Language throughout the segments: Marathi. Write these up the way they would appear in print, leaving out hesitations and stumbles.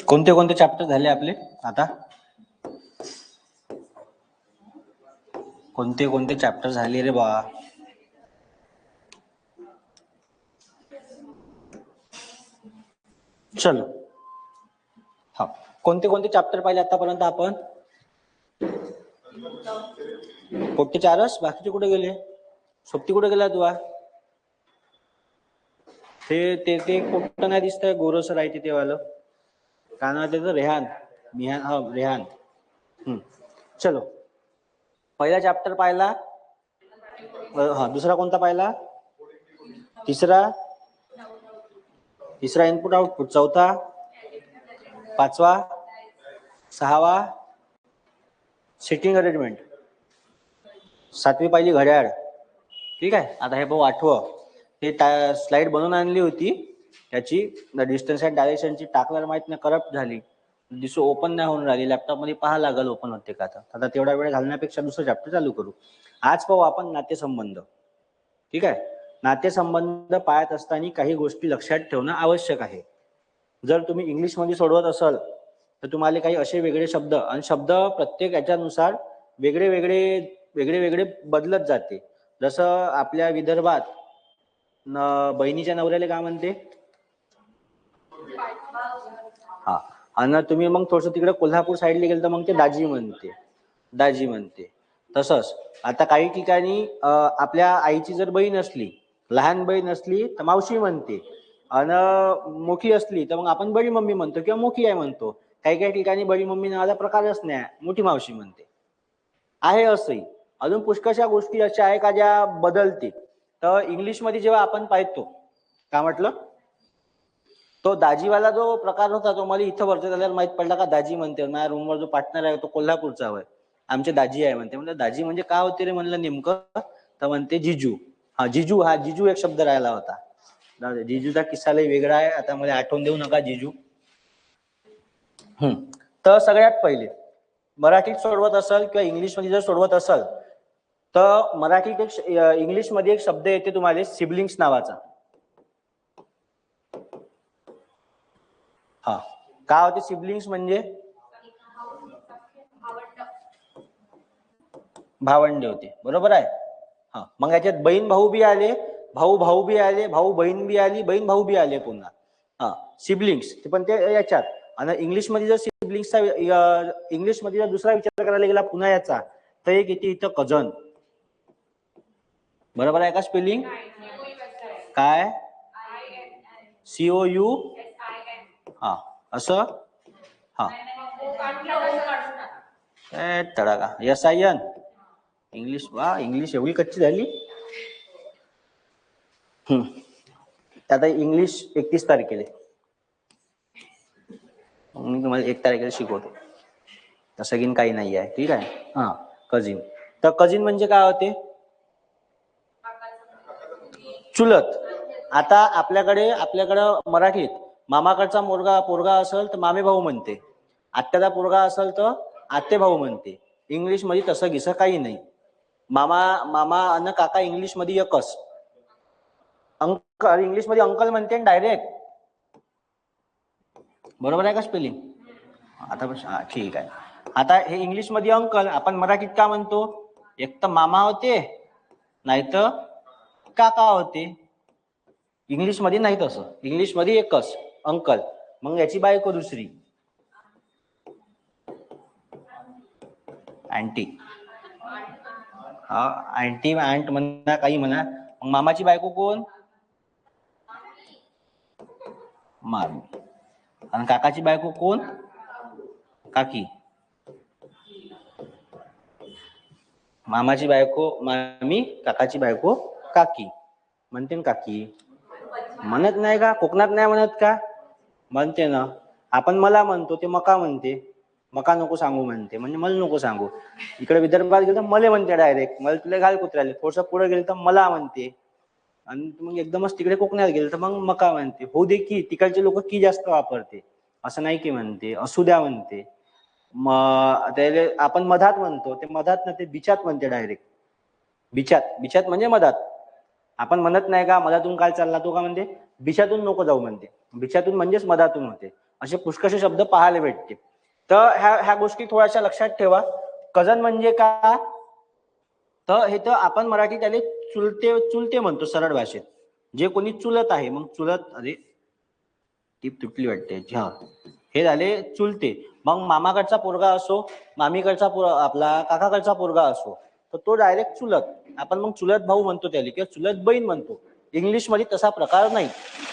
कोणते कोणते चॅप्टर झाले आपले आता? कोणते कोणते चॅप्टर झाले रे बा? चलो, हा, कोणते कोणते चॅप्टर पाहिले आतापर्यंत आपण? पोट्टे चारच, बाकीचे कुठे गेले? सोबती कुठे गेला तुला? ते कुठं नाही दिसतंय, गोरसर आहे ते वालं, काय नाव त्याचं? रेहान, मिहान, हा रेहान. चलो, पहिला चॅप्टर पाहिला. हा, दुसरा कोणता पाहिला? तिसरा इनपुट आउटपुट. चौथा, पाचवा, सहावा सिटिंग अरेंजमेंट. सातवी पाहिली घड्याळ. ठीक आहे, आता हे पाहू आठवं. हे स्लाइड बनवून आणली होती त्याची, डिस्टन्स अँड डायरेक्शनची, टाकल्यावर माहित नाही करप्ट झाली, दिसू ओपन नाही होऊन राहिली. लॅपटॉप मध्ये पाहा लागल ओपन होते का. आता तेवढा वेळ घालण्यापेक्षा दुसरं चॅप्टर चालू करू. आज पाहू आपण नातेसंबंध. ठीक आहे, नातेसंबंध पाहत असताना काही गोष्टी लक्षात ठेवणं आवश्यक आहे. जर तुम्ही इंग्लिश मध्ये सोडवत असाल तर तुम्हाला काही असे वेगळे शब्द, आणि शब्द प्रत्येक याच्यानुसार वेगळे वेगळे बदलत जाते. जसं आपल्या विदर्भात बहिणीच्या नवऱ्याला काय म्हणते? हा, आणि तुम्ही मग थोडस तिकडे कोल्हापूर साईडला गेलं तर मग ते दाजी म्हणते. तसंच आता काही ठिकाणी आपल्या आईची जर बहीण असली, लहान बहीण असली तर मावशी म्हणते, आणि मोठी असली तर मग आपण बडी मम्मी म्हणतो किंवा मोठी आई म्हणतो. काही ठिकाणी बडी मम्मी नावाचा प्रकारच नाही, मोठी मावशी म्हणते. आहे असंही. अजून पुष्कळशा गोष्टी अशा आहे का ज्या बदलते. तर इंग्लिशमध्ये जेव्हा आपण पाहतो, काय म्हटलं, तो दाजीवाला जो प्रकार होता तो मला इथं वरती झाल्यावर माहित पडला का दाजी म्हणते. माझ्या रूमवर जो पार्टनर आहे तो कोल्हापूरचा आहे, आमचे दाजी आहे म्हणते. म्हणजे दाजी म्हणजे काय होते रे म्हणलं नेमकं, तर म्हणते जिजू. हा जिजू एक शब्द राहिला होता. जिजूचा किस्सा लय वेगळा आहे, आता मला आठवण देऊ नका जिजू. तर सगळ्यात पहिले मराठीत सोडवत असाल किंवा इंग्लिश मध्ये जर सोडवत असाल तर मराठीत इंग्लिश मध्ये एक शब्द येते तुम्हाला सिबलिंग्स नावाचा. हा, काय होते सिबलिंग्स म्हणजे? भावंडे होते, बरोबर आहे. हा, मग याच्यात बहीण भाऊ बी आले, भाऊ बी आले, भाऊ बहीण बी आली, बहीण भाऊ बी आले पुन्हा. हा, सिबलिंग्स. पण ते याच्यात. आणि इंग्लिश मध्ये जर सिबलिंग्सचा इंग्लिश मध्ये जर दुसरा विचार करायला गेला पुन्हा याचा, तर एक येते इथं कझन. बरोबर आहे का स्पेलिंग? काय? COU. हा, असं. हा, तडाका SIN. इंग्लिश, वा इंग्लिश एवढी कच्ची झाली. आता इंग्लिश 31 तारखेला, मी तुम्हाला 1 तारखेला शिकवतो. तसं की काही नाही आहे. ठीक आहे. हा, कझिन. तर कझिन म्हणजे काय होते? चुलत. आता आपल्याकडं मराठीत मामाकडचा पोरगा असेल तर मामे भाऊ म्हणते, आत्याचा पोरगा असेल तर आत्ते भाऊ म्हणते. इंग्लिश मध्ये तसं घिसं काही नाही. मामा आणि काका इंग्लिश मध्ये एकच. अंकल इंग्लिश मध्ये अंकल म्हणते डायरेक्ट. बरोबर आहे का स्पेलिंग? आता ठीक आहे. आता हे इंग्लिश मध्ये अंकल, आपण मराठीत काय म्हणतो? एक तर मामा होते, नाही तर काका होते. इंग्लिश मध्ये नाही तसं. इंग्लिश मध्ये एकच अंकल. मग याची बायको दुसरी आंटी. हा, आंटी आंट म्हणा काही म्हणा. मग मामाची बायको कोण? मामी. आणि काकाची बायको कोण? काकी. मामाची बायको मामी, काकाची बायको काकी. म्हणते ना काकी. म्हणत नाही का? कोकणात नाही म्हणत का? म्हणते ना. आपण मला म्हणतो, ते मका म्हणते. मका नको सांगू म्हणते, म्हणजे मला नको सांगू. इकडे विदर्भात गेलं तर मले म्हणते डायरेक्ट. मला तुला घाल कुत्र्याले. थोडस पुढे गेलं तर मला म्हणते. आणि मग एकदमच तिकडे कोकणात गेलं तर मग मका म्हणते. हो दे की, तिकडचे लोक की जास्त वापरते. असं नाही की म्हणते, असू द्या म्हणते. त्याला आपण मधात म्हणतो, ते मधात ना ते बिचात म्हणते डायरेक्ट. बिचात म्हणजे मधात. आपण म्हणत नाही का मधातून काय चालला, तो का म्हणते बिचातून नको जाऊ म्हणते. बिचातून म्हणजेच मधातून होते. असे पुष्कळसे शब्द पाहायला भेटते. तर ह्या गोष्टी थोड्याशा लक्षात ठेवा. कजन म्हणजे का, तर हे तर आपण मराठी त्याला चुलते म्हणतो सरळ भाषेत. जे कोणी चुलत आहे, मग चुलत, अरे टीप तुटली वाटते, हा, हे झाले चुलते. मग मामाकडचा पोरगा असो, मामीकडचा आपला काकाकडचा पोरगा असो, तर तो डायरेक्ट चुलत. आपण मग चुलत भाऊ म्हणतो त्याला, किंवा चुलत बहीण म्हणतो. इंग्लिश मध्ये तसा प्रकार नाही,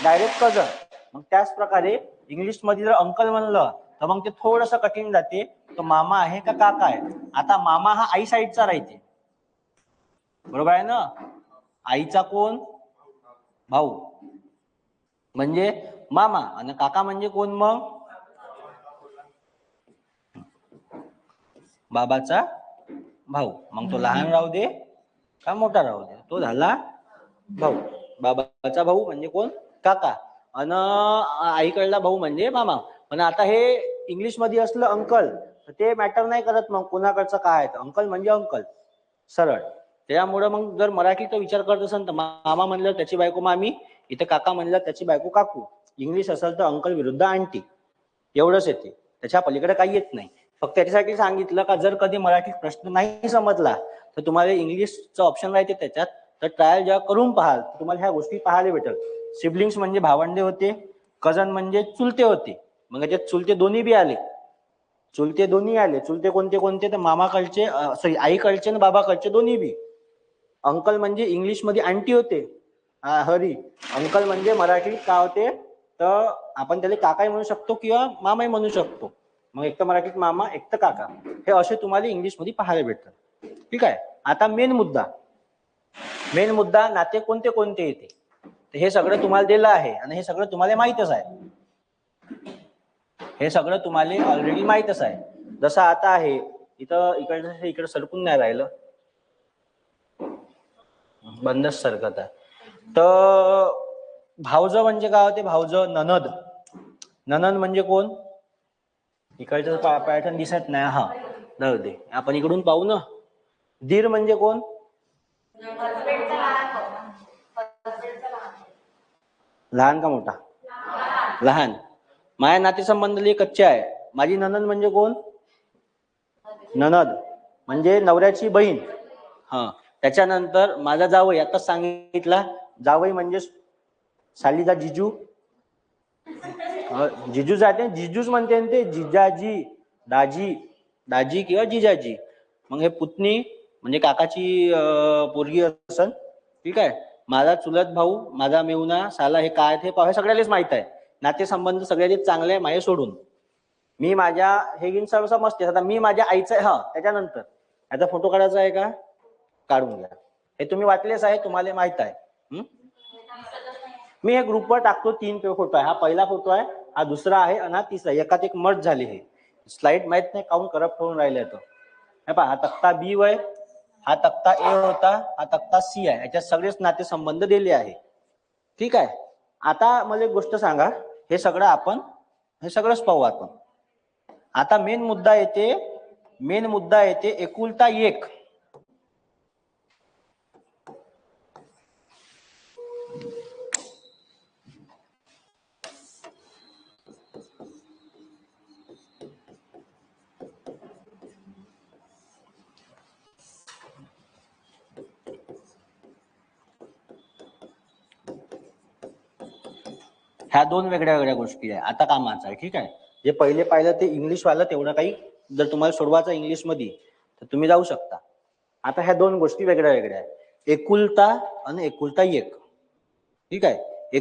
डायरेक्ट कजन. मग त्याच प्रकारे इंग्लिश मध्ये जर अंकल म्हणलं तर मग ते थोडंसं कठीण जाते. तो मामा आहे का काका आहे. आता मामा हा आई साईडचा राहते, बरोबर आहे ना. आईचा कोण, भाऊ म्हणजे मामा, आणि काका म्हणजे कोण, मग बाबाचा भाऊ. मग तो लहान राहू दे का मोठा राहू दे, तो झाला भाऊ. बाबाचा भाऊ म्हणजे कोण, काका. आणि आईकडला भाऊ म्हणजे मामा. पण आता हे इंग्लिश मध्ये असलं अंकल, तर ते मॅटर नाही करत मग कोणाकडचं काय आहे. अंकल म्हणजे अंकल सरळ. त्यामुळे मग जर मराठीचा विचार करत असेल तर मामा म्हणलं त्याची बायको मामी, इथे काका म्हणलं त्याची बायको काकू. इंग्लिश असेल तर अंकल विरुद्ध आंटी, एवढंच येते, त्याच्या पलीकडे काही येत नाही. फक्त त्याच्यासाठी सांगितलं का जर कधी मराठीत प्रश्न नाही समजला तर तुम्हाला इंग्लिशचं ऑप्शन राहते त्याच्यात. तर ट्रायल जेव्हा करून पाहाल तुम्हाला ह्या गोष्टी पाहायला भेटल. सिबलिंग्स म्हणजे भावंडे होते, कझन म्हणजे चुलते होते. मग याच्यात चुलते दोन्ही बी आले, चुलते दोन्ही आले. चुलते कोणते कोणते, तर मामाकडचे, सॉरी आईकडचे आणि बाबाकडचे दोन्ही बी. अंकल म्हणजे इंग्लिश मध्ये आंटी होते, हरी. अंकल म्हणजे मराठीत काय होते, तर आपण त्याला काकाही म्हणू शकतो किंवा मामाही म्हणू शकतो. मग एक तर मराठीत मामा, एक तर काका. हे असे तुम्हाला इंग्लिश मध्ये पाहायला भेटतात. ठीक आहे. आता मेन मुद्दा नाते कोणते कोणते येते, हे सगळं तुम्हाला दिलं आहे आणि हे सगळं तुम्हाला माहितच आहे. हे सगळं तुम्हाला ऑलरेडी माहितच आहे. जसं आता आहे इथं, इकडे सरकून नाही राहिलं, बंदच सरकत आहे. तर भावज म्हणजे काय होते, भावज, ननद. ननद म्हणजे कोण, इकडचं पॅटर्न दिसत नाही, हा जाऊ दे, आपण इकडून पाहू ना. दीर म्हणजे कोण, लहान का मोठा, लहान. माझ्या नातेसंबंध कच्चे आहे. माझी ननद म्हणजे कोण, ननद म्हणजे नवऱ्याची बहीण. हा, त्याच्यानंतर माझा जावई, आता सांगितला, जावई म्हणजे सालीचा जिजू. जिजू जाते, जिजूच म्हणते ते, जिजाजी, दाजी किंवा जिजाजी. मग हे पुतणी म्हणजे काकाची पोरगी असन. ठीक आहे. माझा चुलत भाऊ, माझा मेहुणा, साला, हे काय हे पाहू, सगळ्यालाच माहित आहे. नातेसंबंध सगळ्यात चांगले आहे माझे सोडून. मी माझ्या हे घेऊन सर्व समजते. आता मी माझ्या आईचं, हा त्याच्यानंतर याचा फोटो काढायचा आहे का, काढून घ्या. हे तुम्ही वाचलेच आहे, तुम्हाला माहित आहे. मी हे ग्रुपवर टाकतो. 3 फोटो आहे. हा पहिला फोटो आहे, हा दुसरा आहे आणि हा तिसरा. एकात एक मर्ज झाली. हे स्लाइड माहित नाही काऊन करप्ट होऊन राहिले. तो हे पहा, हा तक्ता बी वय, हा तक्ता ए होता, हा तक्ता सी आहे. याच्यात सगळेच नातेसंबंध दिले आहे. ठीक आहे. आता मला एक गोष्ट सांगा, हे सगळंच पाहू आपण. आता मेन मुद्दा येते एकुलता एक. ह्या 2 वेगळ्या गोष्टी आहे. आता कामाचं आहे. ठीक आहे. जे पहिले पाहिलं ते इंग्लिश वाला, तेवढं काही जर तुम्हाला सोडवायचं इंग्लिश मध्ये तर तुम्ही जाऊ शकता. आता ह्या 2 गोष्टी वेगळ्या आहे. एकुलता आणि एकुलता एक. ठीक आहे.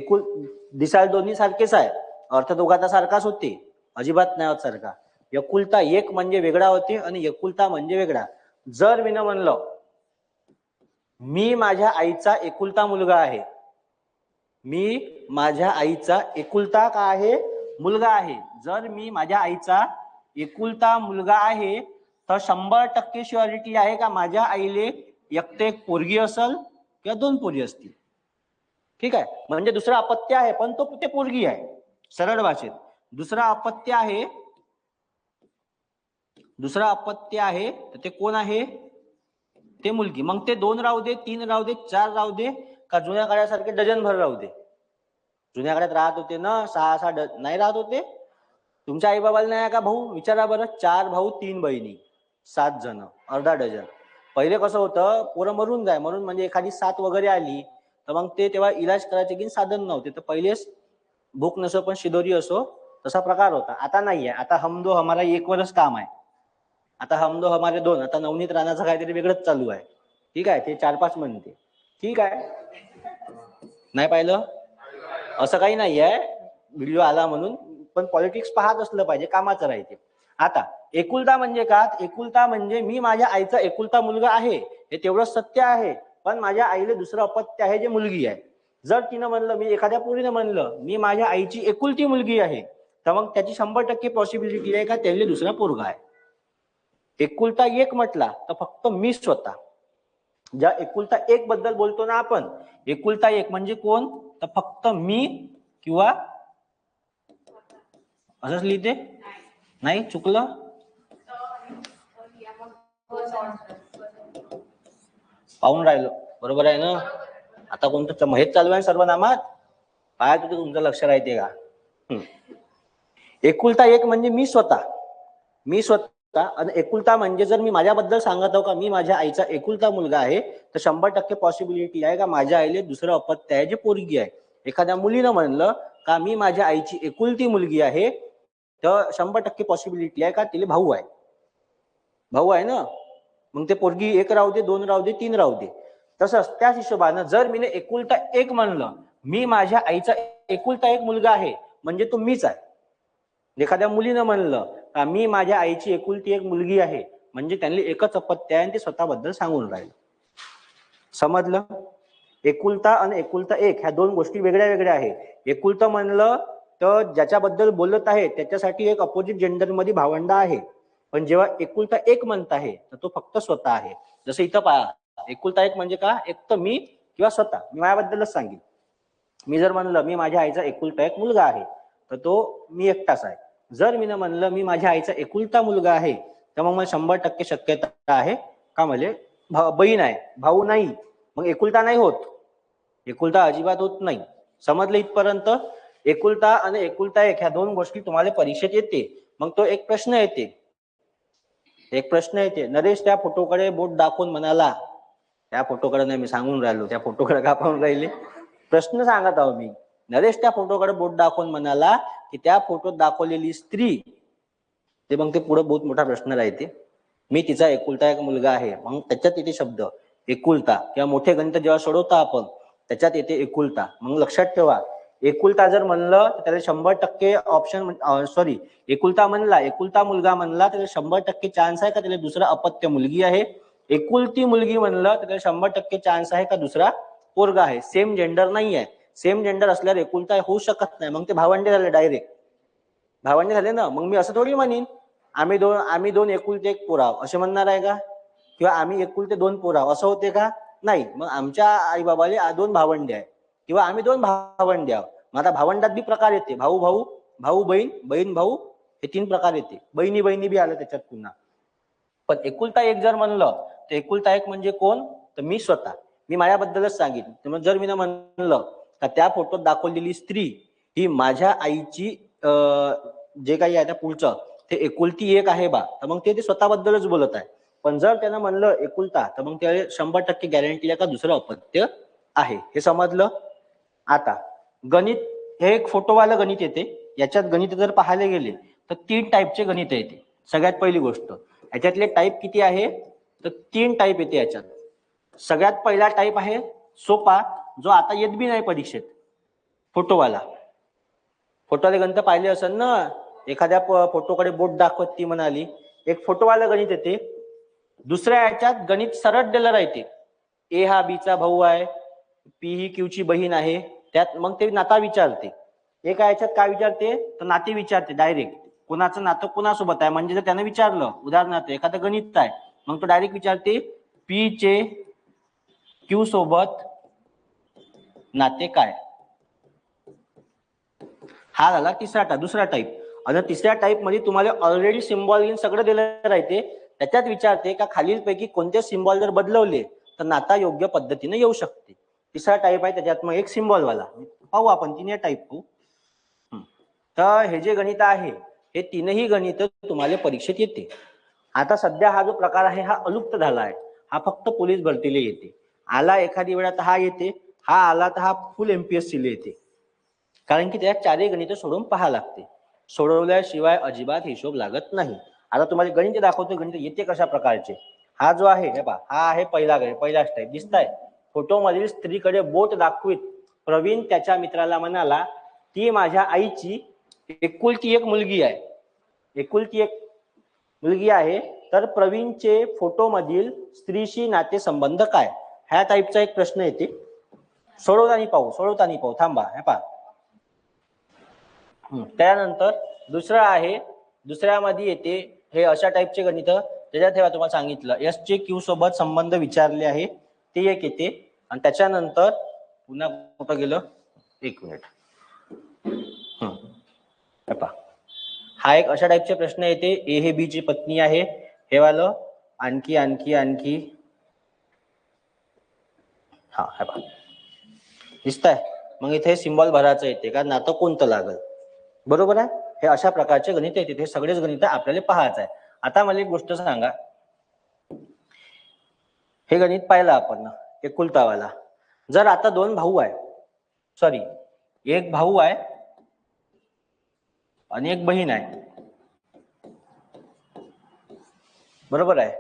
दिसायला दोन्ही सारखेच आहे, अर्थ दोघांचा सारखाच होते, अजिबात नाही होत सारखा. एकुलता एक म्हणजे वेगळा होते आणि एकुलता म्हणजे वेगळा. जर मी म्हणलं मी माझ्या आईचा एकुलता मुलगा आहे, मी माझ्या आईचा एकुलता का आहे, मुलगा आहे. जर मी माझ्या आईचा एकुलता मुलगा आहे तर 100% श्युरिटी आहे का माझ्या आईले एक पोरगी असेल किंवा 2 पोरी असतील. ठीक आहे. म्हणजे दुसरा अपत्य आहे पण ते पोरगी आहे. सरळ भाषेत दुसरा अपत्य आहे तर ते कोण आहे, ते मुलगी. मग ते 2 राहू दे, 3 राहू दे, 4 राहू दे, का जुन्या काळासारखे डझन भर राहू दे. जुन्या काळात राहत होते ना 6 नाही राहत होते. तुमच्या आई बाबाला नाही का भाऊ? विचारा बरं. 4 भाऊ 3 बहिणी, 7 जण, अर्धा डझन. पहिले कसं होतं, पोरं मरून जाय, म्हणून म्हणजे एखादी 7 वगैरे आली तर मग ते तेव्हा इलाज करायचे की साधन नव्हते, तर पहिलेच भूक नसो पण शिदोरी असो तसा प्रकार होता. आता नाहीये. आता हम दो हमारा एक वरच काम आहे. आता हम दो हमारे दोन. आता नवनीत राणाचं काहीतरी वेगळंच चालू आहे. ठीक आहे, ते 4-5 म्हणते. ठीक आहे, नाही पाहिलं असं काही नाही आहे, व्हिडिओ आला म्हणून. पण पॉलिटिक्स पाहत असलं पाहिजे, कामाचं राहते. आता एकुलता म्हणजे का? एकुलता म्हणजे मी माझ्या आईचा एकुलता मुलगा आहे, हे तेवढं सत्य आहे. पण माझ्या आईला दुसरं अपत्य आहे, जे मुलगी आहे. जर तिनं म्हणलं, मी एखाद्या पोरीनं म्हणलं मी माझ्या आईची एकुलती मुलगी आहे, तर मग त्याची 100% पॉसिबिलिटी आहे का त्याला दुसरा पोरगा आहे. एकुलता एक म्हटला तर फक्त मी स्वतः. ज्या एकुलता एक बद्दल बोलतो ना आपण, एकुलता एक म्हणजे कोण? तर फक्त मी किंवा असंच लिहिते, नाही चुकलं. पाहून राहिलो बरोबर आहे ना. आता कोणतं हेच चालू आहे सर्वनामात, काय तुमचं लक्ष राहते का? एकुलता एक म्हणजे मी स्वतः. मी स्वतः. आणि एकुलता म्हणजे जर मी माझ्याबद्दल सांगत आहो का मी माझ्या आईचा एकुलता मुलगा आहे, तर 100% पॉसिबिलिटी आहे का माझ्या आईले दुसरं अपत्य आहे, जे पोरगी आहे. एखाद्या मुलीनं म्हणलं का मी माझ्या आईची एकुलती मुलगी आहे, तर 100% पॉसिबिलिटी आहे का तिला भाऊ आहे. भाऊ आहे ना, मग ते पोरगी 1 राहू दे, 2 राहू दे, 3 राहू दे. तसंच त्याच हिशोबानं जर मी एकुलता एक म्हणलं, मी माझ्या आईचा एकुलता एक मुलगा आहे, म्हणजे तो मीच आहे. एखाद्या मुलीनं म्हणलं का मी माझ्या आईची एकुलती एक मुलगी आहे, म्हणजे त्यांनी एकच अपत्य आहे आणि ते स्वतःबद्दल सांगून राहिले. समजलं? एकुलता आणि एकुलता एक ह्या दोन गोष्टी वेगळ्या वेगळ्या आहे. एकुलता म्हणलं तर ज्याच्याबद्दल बोलत आहे त्याच्यासाठी एक अपोजिट जेंडर मध्ये भावंड आहे. पण जेव्हा एकुलता एक म्हणत आहे तर तो फक्त स्वतः आहे. जसं इथं पहा, एकुलता एक म्हणजे का? एक तर मी किंवा स्वतः. मी माझ्याबद्दलच सांगेन. मी जर म्हणलं मी माझ्या आईचा एकुलता एक मुलगा आहे, तर तो मी एकटाच आहे. जर मी म्हणलं मी माझ्या आईचा एकुलता मुलगा आहे, तर मग मला 100% शक्यता आहे का म्हणजे बहीण आहे, भाऊ नाही. मग एकुलता नाही होत. एकुलता अजिबात होत नाही. समजलं इथपर्यंत? एकुलता आणि एकुलता एक ह्या दोन गोष्टी तुम्हाला परीक्षेत येते. मग तो एक प्रश्न येते, नरेश त्या फोटोकडे बोट दाखवून म्हणाला, त्या फोटोकडे नाही मी सांगून राहिलो, त्या फोटोकडे का पाहून राहिले? प्रश्न सांगत आहो मी. नरेश त्या फोटोकडे बोट दाखवून म्हणाला की त्या फोटोत दाखवलेली स्त्री, ते मग ते पुढे बहुत मोठा प्रश्न राहते. मी तिचा एकुलता एक मुलगा आहे, मग त्याच्यात येते शब्द एकुलता. किंवा मोठे गणित जेव्हा सोडवता आपण त्याच्यात येते एकुलता. मग लक्षात ठेवा, एकुलता जर म्हणलं तर त्याला 100% ऑप्शन, सॉरी, एकुलता मुलगा म्हणला त्याला 100% चान्स आहे का त्याला दुसरा अपत्य मुलगी आहे. एकुलती मुलगी म्हणलं तर त्याला 100% चान्स आहे का दुसरा पोरगा आहे. सेम जेंडर नाही आहे. सेम जेंडर असल्यावर एकुलता होऊ शकत नाही. मग ते भावंडे झाले, डायरेक्ट भावंडे झाले ना. मग मी असं थोडी म्हणेन आम्ही दोन एकुलते एक पोराव असे म्हणणार आहे का? किंवा आम्ही एकुलते 2 पोराव असं होते का? नाही. मग आमच्या आई बाबाले 2 भावंडे आहे किंवा आम्ही 2 भावंडे आहोत. मग आता भावंडात बी प्रकार येते, भाऊ भाऊ, भाऊ बहीण, बहीण भाऊ, हे 3 प्रकार येते. बहिणी बहिणी बी आलं त्याच्यात पुन्हा. पण एकुलता एक जर म्हणलं तर एकुलता एक म्हणजे कोण? तर मी स्वतः. मी माझ्याबद्दलच सांगितलं. जर मी म्हणलं का त्या फोटोत दाखवलेली स्त्री ही माझ्या आईची जे काही आहे त्या पुढचं ते एकुलती एक आहे बा, तर मग ते स्वतःबद्दलच बोलत आहे. पण जर त्यानं म्हणलं एकुलता, तर मग त्याला 100% गॅरंटी आहे का दुसरं अपत्य आहे. हे समजलं? आता गणित हे एक फोटोवालं गणित येते. याच्यात गणित जर पाहायला गेले तर 3 टाईपचे गणित येते. सगळ्यात पहिली गोष्ट, याच्यातले टाईप किती आहे? तर 3 टाईप येते याच्यात. सगळ्यात पहिला टाईप आहे सोपा, जो आता येत बी नाही परीक्षेत, फोटोवाला. फोटोवाले गणित पाहिले असेल ना, एखाद्या फोटोकडे बोट दाखवत ती म्हणाली, एक फोटोवालं गणित येते. दुसऱ्या याच्यात गणित सरळ दिलं राहते. ए हा बी चा भाऊ आहे, पी ही क्यू ची बहीण आहे. त्यात मग ते नाता विचारते. एका याच्यात काय विचारते? तर नाते विचारते डायरेक्ट. कोणाचं नातं कोणासोबत आहे, म्हणजे जर त्यानं विचारलं, उदाहरणार्थ एखादं गणित आहे, मग तो डायरेक्ट विचारते पी चे क्यू सोबत नाते काय. हा झाला दुसरा टाईप. आणि तिसऱ्या टाईप मध्ये तुम्हाला ऑलरेडी सिम्बॉल घेऊन सगळं दिलं राहते. त्याच्यात विचारते का खालीलपैकी कोणते सिम्बॉल जर बदलवले तर नाता योग्य पद्धतीने येऊ शकते. तिसरा टाईप आहे त्याच्यात मग एक सिम्बॉल वाला. पाहू आपण 3 टाईप पाहू. तर हे जे गणित आहे हे तीनही गणित तुम्हाला परीक्षेत येते. आता सध्या हा जो प्रकार आहे हा अलुप्त झाला आहे, हा फक्त पोलीस भरतीला येते. आला एखादी वेळा हा येते, हा आला तर हा फुल MPSC ला येते, कारण की त्यात चारही गणित सोडून पहा लागते. सोडवल्याशिवाय अजिबात हिशोब लागत नाही. आता तुम्हाला गणित दाखवतो, गणित येते कशा प्रकारचे. हा जो आहे हे पहा, हा आहे पहिला स्टेप. दिसताय फोटो मधील स्त्रीकडे बोट दाखवित प्रवीण त्याच्या मित्राला म्हणाला, ती माझ्या आईची एकुलती एक मुलगी आहे. एकुलती एक मुलगी आहे, तर प्रवीणचे फोटो मधील स्त्रीशी नातेसंबंध काय. ह्या टाईपचा एक प्रश्न येते. सोडवताना पाहू थांबा. हे पहा, त्यानंतर दुसरा आहे, दुसऱ्यामध्ये येते हे अशा टाईपचे गणित. त्याच्यात ठेवा तुम्हाला सांगितलं एस चे क्यू सोबत संबंध विचारले आहे, ते एक येते. आणि त्याच्यानंतर पुन्हा कुठं गेलं, एक मिनिट. हा एक अशा टाईपचे प्रश्न येते. ए हे बी ची पत्नी आहे, हे वालं. आणखी आणखी आणखी हा हे पहा, दिसताय. मग इथे सिम्बॉल भरायचं येते का, नातं कोणतं लागल. बरोबर आहे. हे अशा प्रकारचे गणित येते. हे सगळेच गणित आपल्याला पाहायचं आहे. आता मला एक गोष्ट सांगा, हे गणित पाहिलं आपण एकुलतावाला. जर आता दोन भाऊ आहे, सॉरी एक भाऊ आहे आणि एक बहीण आहे, बरोबर आहे.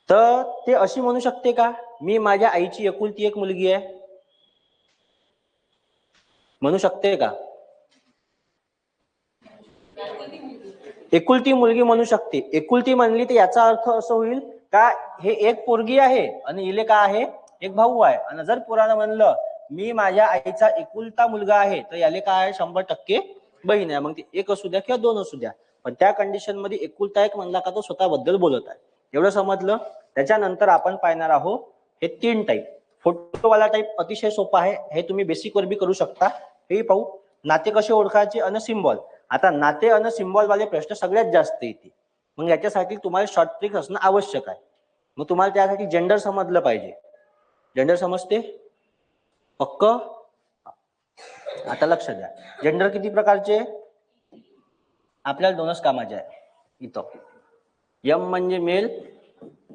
तर ते अशी म्हणू शकते का, मी माझ्या आईची एकुलती एक मुलगी आहे, म्हणू शकते का. एकुलती मुलगी म्हणू शकते. एकुलती म्हणली तर याचा अर्थ असं होईल का, हे एक पोरगी आहे आणि इले का आहे, एक भाऊ आहे. आणि जर पुराण म्हणलं मी माझ्या आईचा एकुलता मुलगा आहे, तर याले काय आहे, 100% बहीण आहे. मग ती एक असू द्या किंवा दोन असू द्या, पण त्या कंडिशन मध्ये एकुलता एक म्हणला का तो स्वतःबद्दल बोलत आहे. एवढं समजलं. त्याच्यानंतर आपण पाहणार आहोत हे तीन टाईप. फोटोवाला टाईप अतिशय सोपा आहे, हे तुम्ही बेसिक वर बी करू शकता. हे पाहू, नाते कसे ओळखायचे आणि सिम्बॉल. आता नाते आणि सिम्बॉल वाले प्रश्न सगळ्यात जास्त येते. मग याच्यासाठी तुम्हाला शॉर्ट ट्रिक असणं आवश्यक आहे. मग तुम्हाला त्यासाठी जेंडर समजलं पाहिजे. जेंडर समजते पक्क. आता लक्ष द्या, जेंडर किती प्रकारचे, आपल्याला दोनच कामाचे आहे. इथं एम म्हणजे मेल,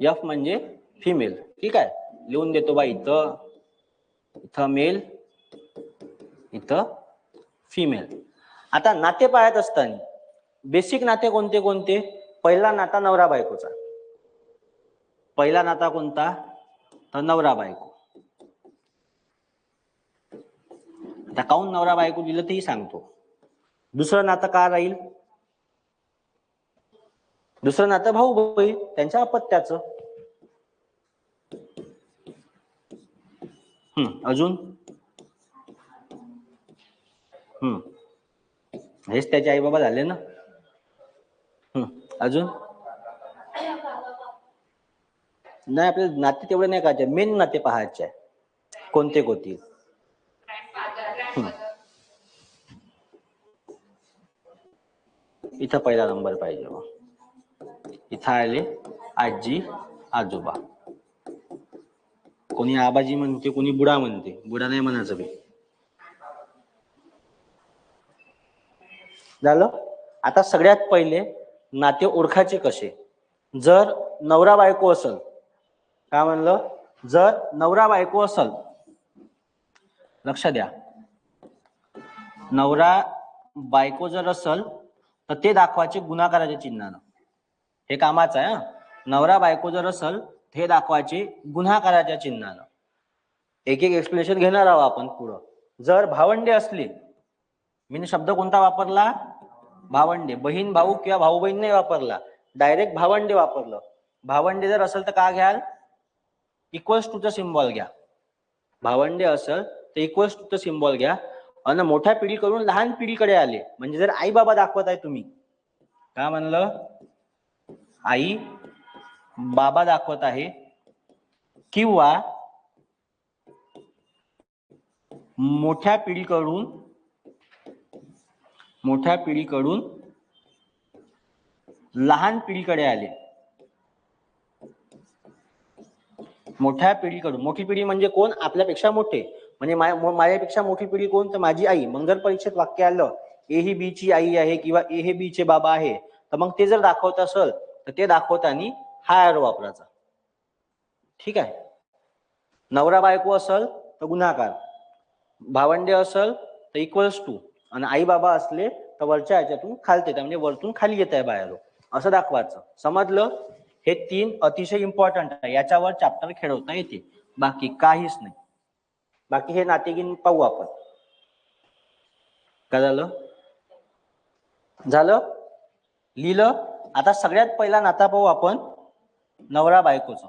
एफ म्हणजे फिमेल. ठीक आहे, लिहून देतो बा. इथं इथं मेल, इथं फिमेल. आता नाते पाहत असताना बेसिक नाते कोणते कोणते. पहिला नाता नवरा बायकोचा. पहिला नाता कोणता, तर नवरा बायको. आता काऊन नवरा बायको दिलं तेही सांगतो. दुसरं नातं का राहील, दुसरं नातं भाऊ बहीण त्यांच्या अपत्याचं. अजून हेच त्याचे आई बाबा झाले ना. अजून नाही, आपले नाते तेवढे नाही का, मेन नाते पाहायचे आहे कोणते कोणते. इथं पहिला नंबर पाहिजे. मग इथं आले आजी आजोबा. कोणी आबाजी म्हणते, कोणी बुडा म्हणते. बुडा नाही म्हणायचं बी. झालं. आता सगळ्यात पहिले नाते ओळखायचे कसे. जर नवरा बायको असल, काय म्हणलं, जर नवरा बायको असल, लक्ष द्या, नवरा बायको जर असल तर ते दाखवायचे गुणाकाराच्या चिन्हानं. हे कामाचं आहे. नवरा बायको जर असल हे दाखवायचे गुणाकाराच्या चिन्हानं. एक एक एक्सप्लेनेशन घेणार आहोत आपण पुढं. जर भावंडे असली, मी शब्द कोणता वापरला, भावंडे. बहीण भाऊ किंवा भाऊ बहीण नाही वापरला, डायरेक्ट भावंडे वापरलं. भावंडे जर असेल तर काय घ्याल, इक्वल्स टू चा सिम्बॉल घ्या. भावंडे असेल तर इक्वल्स टू चा सिम्बॉल घ्या. आणि मोठ्या पिढीकडून लहान पिढीकडे आले, म्हणजे जर आई बाबा दाखवत आहे तुम्ही, काय म्हणलं, आई बाबा दाखवत आहे, किंवा मोठ्या पिढीकडून लहान पिढीकडे आले. मोठ्या पिढीकडून, मोठी पिढी म्हणजे कोण, आपल्यापेक्षा मोठे. म्हणजे माझ्यापेक्षा मोठी पिढी कोण, तर माझी आई. मग जर परीक्षेत वाक्य आलं ए ही बी ची आई आहे किंवा ए हे बी चे बाबा आहे, तर मग ते जर दाखवत असेल तर ते दाखवताना हा एरो वापरायचा. ठीक आहे. नवरा बायको असेल तर गुणाकार, भावंडे असेल तर इक्वल्स टू, आणि आई बाबा असले तर वरच्या ह्याच्यातून खालते म्हणजे वरतून खाली येत आहे बाहेर, असं दाखवायचं. समजलं? हे 3 अतिशय इम्पॉर्टंट आहे, याच्यावर चॅप्टर खेळवता येते, बाकी काहीच नाही. बाकी हे नातेगिन पाहू आपण. काय झालं? लिहिलं? आता सगळ्यात पहिला नाता पाहू आपण नवरा बायकोचा.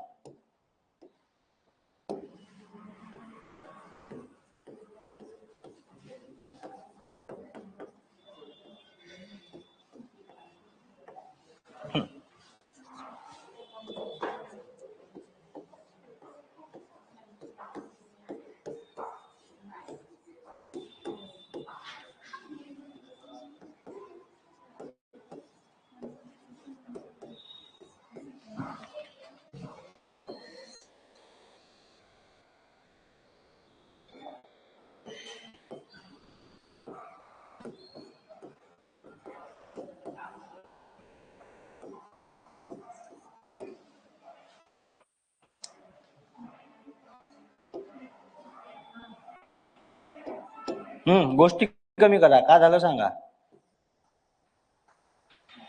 गोष्टी कमी करा. काय झालं सांगा?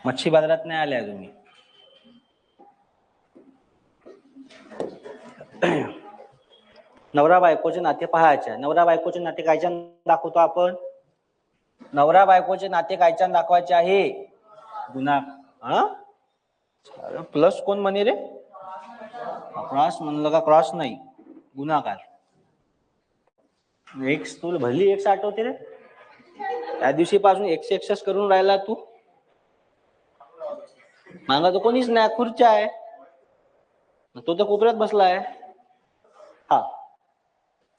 मच्छी बाजारात नाही आल्या तुम्ही. नवरा बायकोचे नाते पाहायचे. नवरा बायकोचे नाते कायच्यान दाखवतो आपण? नवरा बायकोचे नाते कायच्यान दाखवायचे आहे? गुन्हा. प्लस कोण म्हणे रे? क्रॉस म्हणलं का? क्रॉस नाही, गुणाकार. एक्स तुला भली एक्स आठवते रे? त्या दिवशी पासून एक्स एक्सच करून राहिला तू. मागा तर कोणीच नाही, खुर्च्या आहे, तो तर कोपऱ्यात बसलाय. हा,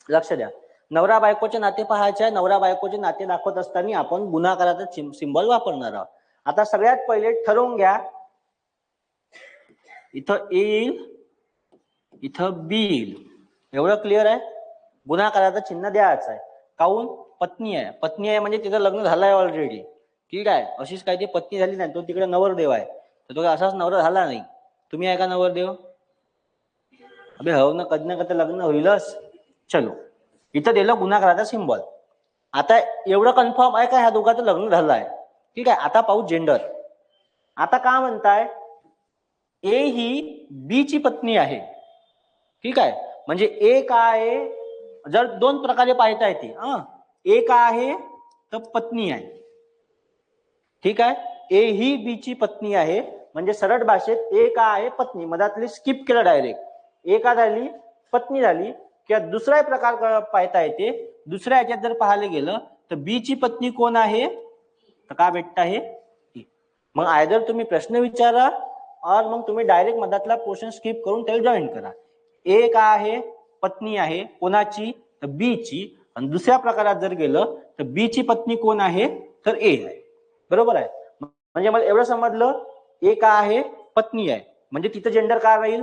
लक्ष द्या. नवरा बायकोचे नाते पाहायचे आहे. नवरा बायकोचे नाते दाखवत असताना आपण गुणाकाराचा सिंबल वापरणार आहोत. आता सगळ्यात पहिले ठरवून घ्या, इथं ए येईल, इथं बी येईल. एवढं क्लिअर आहे? गुणाकाराचं चिन्ह द्यायचं आहे. काऊन? पत्नी आहे. पत्नी आहे म्हणजे तिचं लग्न झालंय ऑलरेडी. ठीक आहे. अशीच काही ती पत्नी झाली नाही, तो तिकडे नवरदेव आहे, तर तो असाच नवरा झाला नाही. तुम्ही आहे का नवरदेव? अबे हो ना, कधी ना कधी लग्न होईलच. चलो, इथं दिलं गुणाकाराचा सिंबल. आता एवढं कन्फर्म आहे का ह्या दोघांचं लग्न झालं आहे? ठीक आहे. आता पाहू जेंडर. आता का म्हणताय? ए ही बी ची पत्नी आहे. ठीक आहे. म्हणजे ए काय आहे? जर दोन प्रकारे पाहता येते. ए काय आहे तर पत्नी आहे. ठीक आहे. ए ही बी ची पत्नी आहे म्हणजे सरळ भाषेत ए का आहे? पत्नी. मधातली स्किप केलं डायरेक्ट. ए का झाली? पत्नी झाली. किंवा दुसरा प्रकार पाहता येते. दुसऱ्या ह्याच्यात जर पाहायला गेलं तर बी ची पत्नी कोण आहे? तर का भेटत आहे? मग आयदर तुम्ही प्रश्न विचारा और मग तुम्ही डायरेक्ट मधातला पोर्शन स्किप करून त्याला जॉईन करा. ए का आहे? पत्नी आहे. कोणाची? तर बी ची. आणि दुसऱ्या प्रकारात जर गेलं तर बी ची पत्नी कोण आहे? तर ए आहे. बरोबर आहे? म्हणजे मला एवढं समजलं, ए का आहे? पत्नी आहे. म्हणजे तिथं जेंडर काय राहील?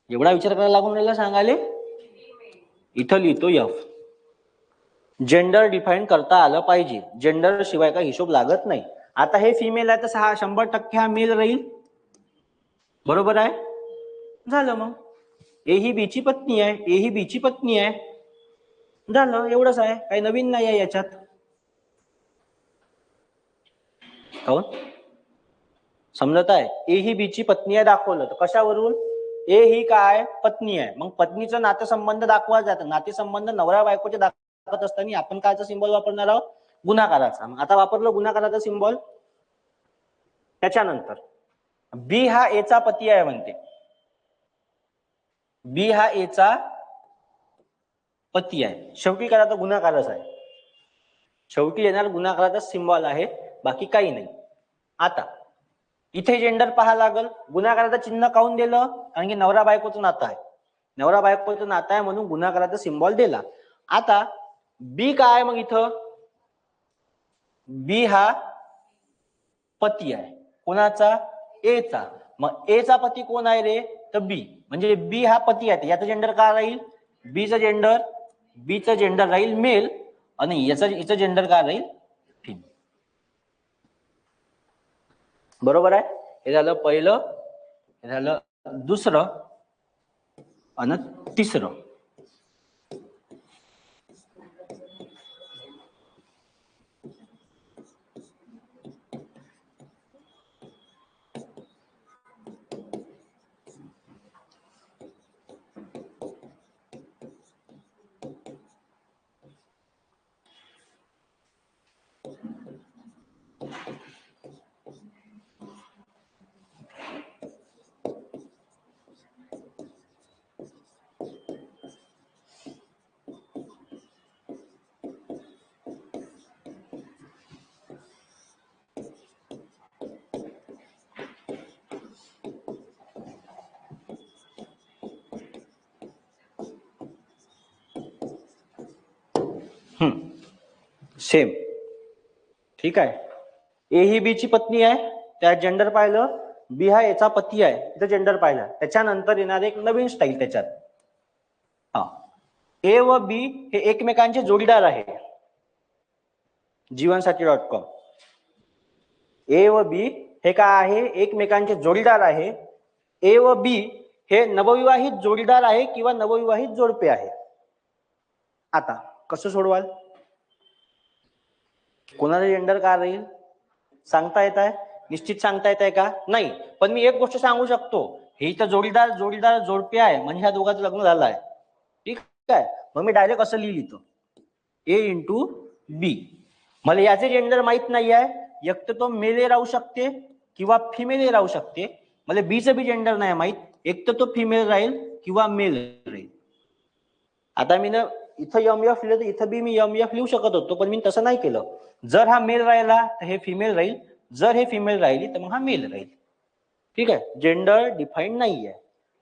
एवढा विचार करायला लागून राहिला सांगाले. इथं लिहितो एफ. जेंडर डिफाईन करता आलं पाहिजे. जेंडर शिवाय काही हिशोब लागत नाही. आता हे फिमेल आहे तर 100% हा मेल राहील. बरोबर आहे? झालं. मग ए ही बी ची पत्नी आहे. ए ही बी ची पत्नी आहे. झालं. एवढंच आहे, काही नवीन नाही आहे याच्यात. काऊन? समजत आहे? ए ही बी ची पत्नी आहे दाखवलं तर कशावरून? ए ही काय? पत्नी आहे. मग पत्नीचं नातेसंबंध दाखवा जातं. नातेसंबंध नवरा बायकोचे दाखवत असताना आपण कायचा सिंबल वापरणार आहोत? गुणाकाराचा. मग आता वापरलं गुणाकाराचा सिंबल. त्याच्यानंतर बी हा ए चा पती आहे म्हणते. बी हा ए चा पती आहे. शेवटी करायचा गुणाकारच आहे. शेवटी येणार गुणाकाराचा सिंबल आहे, बाकी काही नाही. आता इथे जेंडर पहा लागल. गुणाकाराचं चिन्ह काऊन दिलं? कारण की नवरा बायकोचं नातं आहे. नवरा बायकोचं नातं आहे म्हणून गुणाकाराचा सिंबल दिला. आता बी काय? मग इथं बी हा पती आहे. कोणाचा? ए चा. मग ए चा पती कोण आहे रे? तर बी. म्हणजे बी हा पती आहे. याचं जेंडर काय राहील? बीचं जेंडर राहील मेल. आणि याचं जेंडर काय राहील, फिमेल. बरोबर आहे. हे झालं पहिलं, हे झालं दुसरं आणि तिसरं. सेम. ठीक आहे. ए ही बी ची पत्नी आहे, त्या जेंडर पाहिलं. बी हा याचा पती आहे, तिथं जेंडर पाहिला. त्याच्यानंतर येणार एक नवीन स्टाईल त्याच्यात. हा, ए व बी हे एकमेकांचे जोडीदार आहे. जीवनसाथी.com. ए व बी हे काय आहे, एकमेकांचे जोडीदार आहे. ए व बी हे नवविवाहित जोडीदार आहे किंवा नवविवाहित जोडपे आहे. आता कसं सोडवाल, कोणाचं जेंडर काय राहील सांगता येत आहे, निश्चित सांगता येत आहे का, नाही. पण मी एक गोष्ट सांगू शकतो, हे इथं जोडीदार जोडपे आहे म्हणजे ह्या दोघांचं लग्न झालं आहे. ठीक आहे. मग मी डायरेक्ट असं लिहितो, ए इंटू बी. मला याचे जेंडर माहित नाही आहे, एक तर तो मेल राहू शकते किंवा फिमेल राहू शकते. मला बीचं बी जेंडर नाही माहित, एक तर तो फिमेल राहील किंवा मेल राहील. आता मी ना इथं एम एफ लिहिलं तर इथं बी मी एम एफ लिहू शकत होतो, पण मी तसं नाही केलं. जर हा मेल राहिला तर हे फिमेल राहील, जर हे फिमेल राहिली तर मग हा मेल राहील. ठीक आहे. जेंडर डिफाईन नाहीये.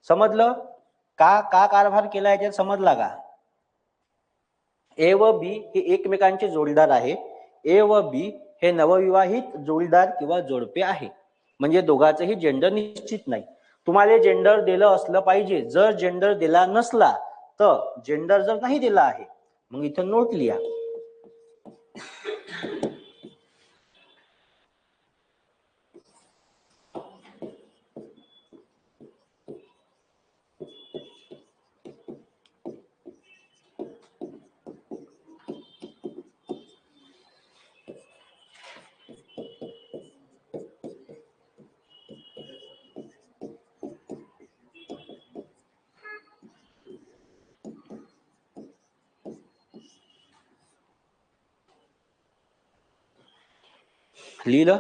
समजलं का कारभार केला याच्यात, समजला का. ए व बी हे एकमेकांचे जोडीदार आहे. ए व बी हे नवविवाहित जोडीदार किंवा जोडपे आहे. म्हणजे दोघांचंही जेंडर निश्चित नाही. तुम्हाला जेंडर दिलं असलं पाहिजे. जर जेंडर दिला नसला तर, जेंडर जर नाही दिला आहे मग इथं नोट लिहा. लिहिलं.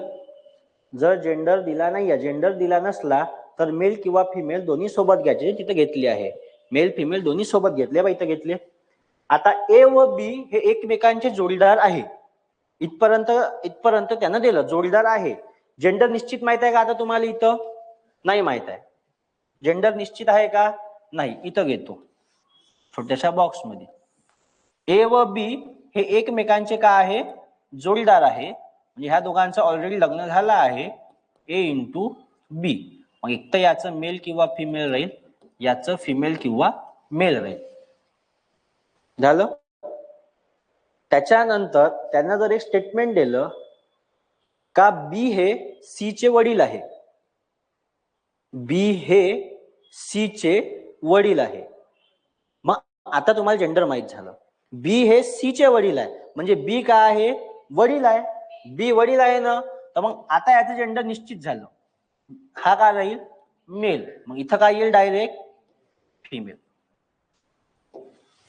जर जेंडर दिला नाही, जेंडर दिला नसला तर मेल किंवा फिमेल दोन्ही सोबत घ्यायचे. तिथे घेतली आहे, मेल फिमेल दोन्ही सोबत घेतले बा, इथं घेतले. आता ए व बी हे एकमेकांचे जोडीदार आहे. इथपर्यंत त्यानं दिलं, जोडीदार आहे. जेंडर निश्चित माहित आहे का आता तुम्हाला, इथं नाही माहित आहे. जेंडर निश्चित आहे का, नाही. इथं घेतो छोट्याशा बॉक्स मध्ये. ए व बी हे एकमेकांचे काय आहे, जोडीदार आहे. म्हणजे ह्या दोघांचं ऑलरेडी लग्न झालं आहे. ए इंटू बी. मग एक तर याचं मेल किंवा फिमेल राहील, याचं फिमेल किंवा मेल राहील. झालं. त्याच्यानंतर त्यांना जर एक स्टेटमेंट दिलं का बी हे सी चे वडील आहे, बी हे सी चे वडील आहे. मग आता तुम्हाला जेंडर माहित झालं. बी हे सी चे वडील आहे म्हणजे बी काय आहे, वडील आहे. बी वडील आहे ना, तर मग आता याचं जेंडर निश्चित झालं. हा काय राहील, मेल. मग इथं काय येईल, डायरेक्ट फिमेल.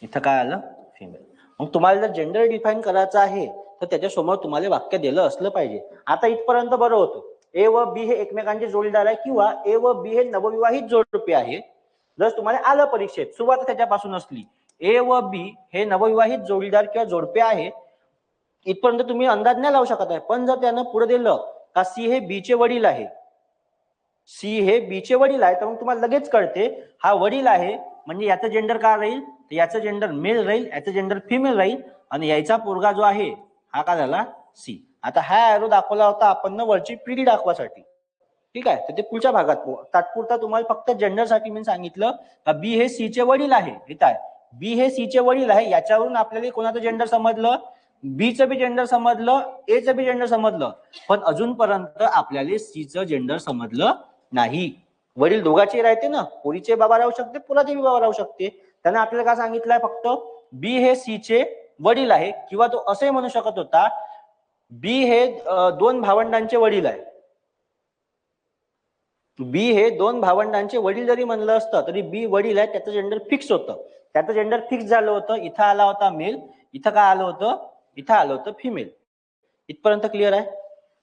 इथं काय आलं, फिमेल. मग तुम्हाला जर जेंडर डिफाईन करायचं आहे तर त्याच्यासमोर तुम्हाला वाक्य दिलं असलं पाहिजे. आता इथपर्यंत बरं होतं. ए व बी हे एकमेकांचे जोडीदार आहे किंवा ए व बी हे नवविवाहित जोडपे आहे. जर तुम्हाला आलं परीक्षेत, सुरुवात त्याच्यापासून असली, ए व बी हे नवविवाहित जोडीदार किंवा जोडपे आहे, इथपर्यंत तुम्ही अंदाज नाही लावू शकत आहे. पण जर त्यानं पुढे दिलं का सी हे बी चे वडील आहे, सी हे बी चे वडील आहे, तर मग तुम्हाला लगेच कळते हा वडील आहे म्हणजे याचं जेंडर काय राहील, तर याचं जेंडर मेल राहील, याचं जेंडर फिमेल राहील. आणि याचा पोरगा जो आहे हा काय झाला, सी. आता हा एरो दाखवला होता आपण वरची पिढी दाखवासाठी. ठीक आहे. तर ते पुढच्या भागात तात्पुरता तुम्हाला फक्त जेंडर साठी मी सांगितलं का बी हे सी चे वडील आहे. इथं आहे बी हे सी चे वडील आहे, याच्यावरून आपल्याला कोणाचं जेंडर समजलं, बीचं बी जेंडर समजलं, एचं बी जेंडर समजलं, पण अजूनपर्यंत आपल्याला सीचं जेंडर समजलं नाही. वडील दोघांचे राहते ना, पोरीचे बाबा राहू शकते, पोराचे बी बाबा राहू शकते. त्याने आपल्याला काय सांगितलंय, फक्त बी हे सीचे वडील आहे, किंवा तो असंही म्हणू शकत होता बी हे दोन भावंडांचे वडील आहे. बी हे दोन भावंडांचे वडील जरी म्हणलं असतं तरी बी वडील आहे, त्याचं जेंडर फिक्स होतं. त्याचं जेंडर फिक्स झालं होतं. इथं आला होता मेल, इथं काय आलं होतं, इथं आलं होतं फिमेल. इथपर्यंत क्लिअर आहे.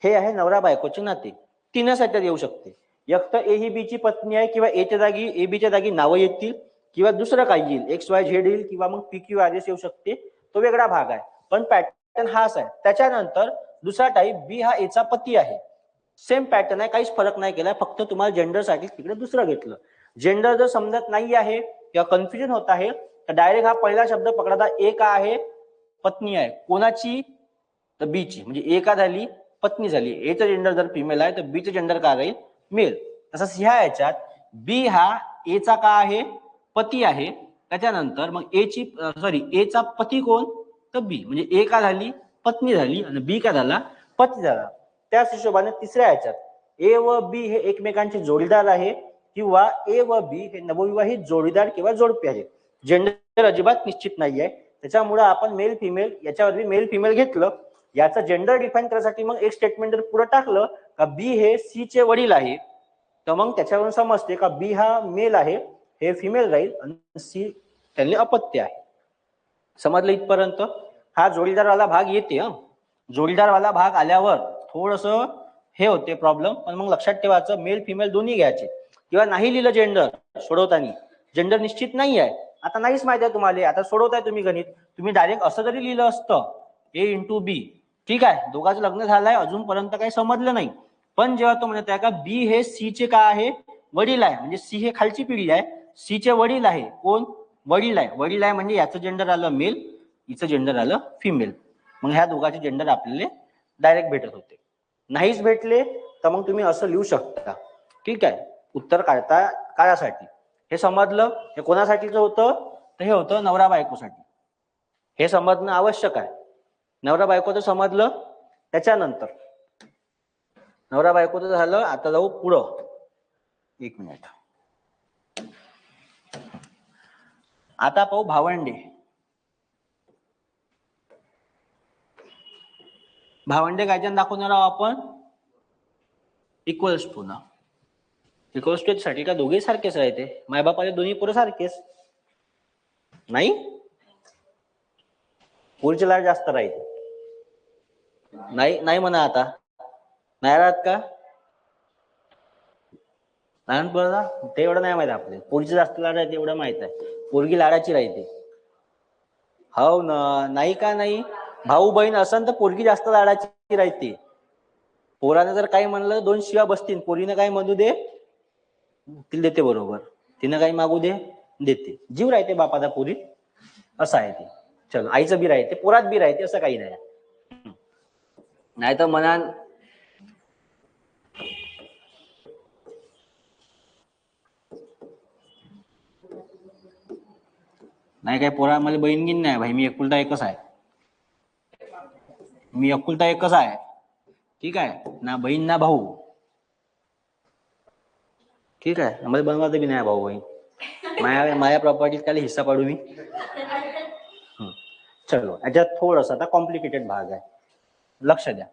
हे आहे नवरा बायकोचे नाते. तीनच येऊ शकते. एक तर ए ही बी ची पत्नी आहे, किंवा एच्या जागी ए बी च्या जागी नावं येतील, किंवा दुसरं काही येईल, एक्स वाय झेड येईल, किंवा मग पी क्यू आर एस येऊ शकते. तो वेगळा भाग आहे, पण पॅटर्न हाच आहे. त्याच्यानंतर दुसरा टाईप बी हा एचा पती आहे. सेम पॅटर्न आहे, काहीच फरक नाही केला, फक्त तुम्हाला जेंडरसाठी तिकडे दुसरं घेतलं. जेंडर जर समजत नाही आहे किंवा कन्फ्युजन होत आहे तर डायरेक्ट हा पहिला शब्द पकडा. ए का आहे, पत्नी आहे. कोणाची, तर बी ची. म्हणजे ए का झाली, पत्नी झाली. एचं जेंडर जर फिमेल आहे तर बीचं जेंडर काय राहील, मेल. तसंच ह्या याच्यात बी हा एचा का आहे, पती आहे. त्याच्यानंतर मग एचा पती कोण, तर बी. म्हणजे ए का झाली, पत्नी झाली, आणि बी का झाला, पती झाला. त्याच हिशोबाने तिसऱ्या याच्यात ए व बी हे एकमेकांचे जोडीदार आहे, किंवा ए व बी हे नवविवाहित जोडीदार किंवा जोडपे आहे. जेंडर अजिबात निश्चित नाहीये. त्याच्यामुळे आपण मेल फिमेल याच्यावर मेल फिमेल घेतलं. याचं जेंडर डिफाईन करण्यासाठी मग एक स्टेटमेंट जर पुढे टाकलं का बी हे सी चे वडील आहे, तर मग त्याच्यावरून समजते का बी हा मेल आहे, हे फिमेल राहील, आणि सी त्यांनी अपत्य आहे. समजलं इथपर्यंत. हा जोडीदारवाला भाग येते. जोडीदारवाला भाग आल्यावर थोडस हे होते प्रॉब्लेम, पण मग लक्षात ठेवायचं मेल फिमेल दोन्ही घ्यायचे. किंवा नाही लिहिलं जेंडर सोडवताना, जेंडर निश्चित नाही आहे, आता नाहीच माहिती आहे तुम्हाला, आता सोडवताय तुम्ही गणित, तुम्ही डायरेक्ट असं जरी लिहिलं असतं ए इंटू बी, ठीक आहे, दोघांचं लग्न झालंय, अजूनपर्यंत काही समजलं नाही. पण जेव्हा तो म्हणत आहे का बी हे सी चे काय आहे, वडील आहे, म्हणजे सी हे खालची पिढी आहे, सी चे वडील आहे. कोण, वडील आहे. वडील आहे म्हणजे याचं जेंडर आलं मेल, हिचं जेंडर आलं फिमेल. मग ह्या दोघांचे जेंडर आपल्याला डायरेक्ट भेटत होते. नाहीच भेटले तर मग तुम्ही असं लिहू शकता, ठीक आहे, उत्तर काळासाठी. हे समजलं. हे कोणासाठीचं होतं, तर हे होतं नवरा बायकोसाठी. हे समजणं आवश्यक आहे. नवरा बायकोचं समजलं. त्याच्यानंतर नवरा बायकोचं झालं. आता जाऊ पुढं. एक मिनिट. आता पाहू भावंडे. भावंडे कायच्यानं दाखवणार आहोत आपण, इक्वल्स टू ना. इक्वल्स टू साठी का दोघे सारखेच राहते, मायबापाले दोन्ही पोरं सारखेच नाही, पोरीचे लाड जास्त राहते. नाही नाही म्हणा, आता नाही राहत का, लहानपणा ते एवढं नाही माहित आपल्याला. पोरीचे जास्त लाड राहते एवढं माहित आहे, पोरगी लाडाची राहते. हो ना, नाही का नाही, भाऊ बहीण असन तर पोरगी जास्त लाडाची राहते. पोरानं जर काही म्हणलं दोन शिवा बसतील, पोरीनं काही म्हणू दे तिला देते बरोबर, तिनं काही मागू दे देते. जीव राहते बापाचा पोरी, असं आहे ते. चलो, आईचं बी राहते, पोरात बी राहते, असं काही नाही. नाही तर म्हणा नाही काय पोरा मला बहीण गिन नाही भाई, मी एकुलता एकच आहे. मी एकुलता एकच आहे, ठीक आहे ना, बहीण ना भाऊ, ठीक आहे. मला बनवायचं बी नाही भाऊ बहीण. माझ्या प्रॉपर्टीत काय हिस्सा पाडू मी. चलो, याच्यात थोडस आता कॉम्प्लिकेटेड भाग आहे, लक्ष द्या.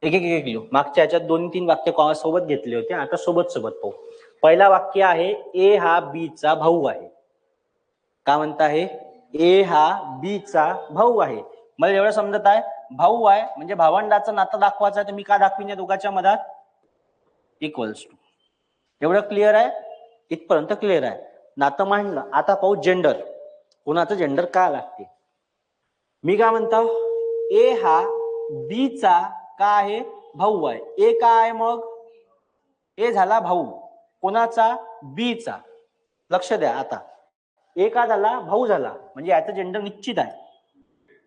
एक एक एक लिहू. मागच्या याच्यात 2-3 वाक्य सोबत घेतले होते, आता सोबत पाहू. पहिला वाक्य आहे ए हा बी चा भाऊ आहे. का म्हणता आहे, ए हा बी चा भाऊ आहे. मला एवढं समजत आहे, भाऊ आहे म्हणजे भावंडाचं नातं दाखवायचं आहे, तर मी का दाखवीन या दोघांच्या मधात, इक्वल्स टू. एवढं क्लिअर आहे, इथपर्यंत क्लिअर आहे. नातं मांडलं. आता पाहू जेंडर, कोणाचं जेंडर का लागते. मी काय म्हणतो, ए हा बी चा का आहे, भाऊ आहे. ए का आहे, मग ए झाला भाऊ कोणाचा, बी चा. लक्ष द्या, आता ए का झाला, भाऊ झाला, म्हणजे याचं जेंडर निश्चित आहे,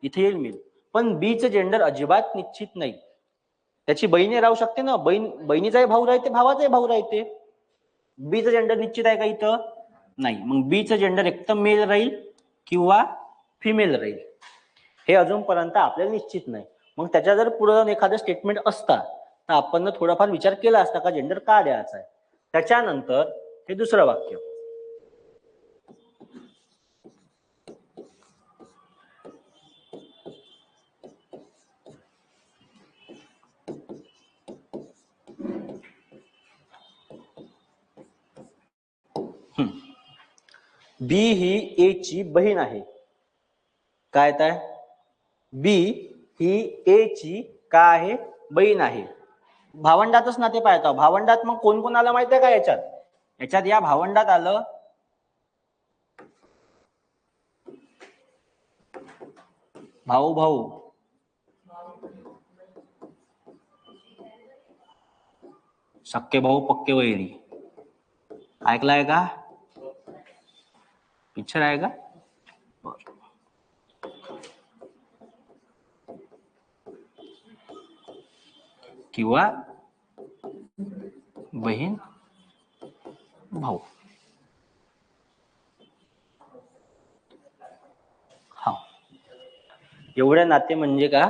इथे येईल मी. पण बीचं जेंडर अजिबात निश्चित नाही. त्याची बहिणी राहू शकते ना, बहिणीचाही भाऊ राहते, भावाचाही भाऊ राहते. बीचं जेंडर निश्चित आहे का इथं, नाही. मग बीचं जेंडर एकदम मेल राहील किंवा फिमेल राहील. हे अजूनपर्यंत आपल्याला निश्चित नाही. मग त्याच्या जर पुढे जाऊन एखादं स्टेटमेंट असता तर आपण थोडाफार विचार केला असता का जेंडर का द्यायचा आहे. त्याच्यानंतर हे दुसरं वाक्य, बी ही ए ची बहीण आहे. काय आहे? बी ही ए ची काय आहे? बहीण आहे. भावंडातच नाते पाहता. भावंडात मग कोण कोण आलं माहितीये का याच्यात? याच्यात या भावंडात आलं भाऊ भाऊ, सक्के भाऊ पक्के वैरी. ऐकलाय का? पिक्चर आहे का? किंवा बहीण भाऊ. हा, एवढे नाते म्हणजे का?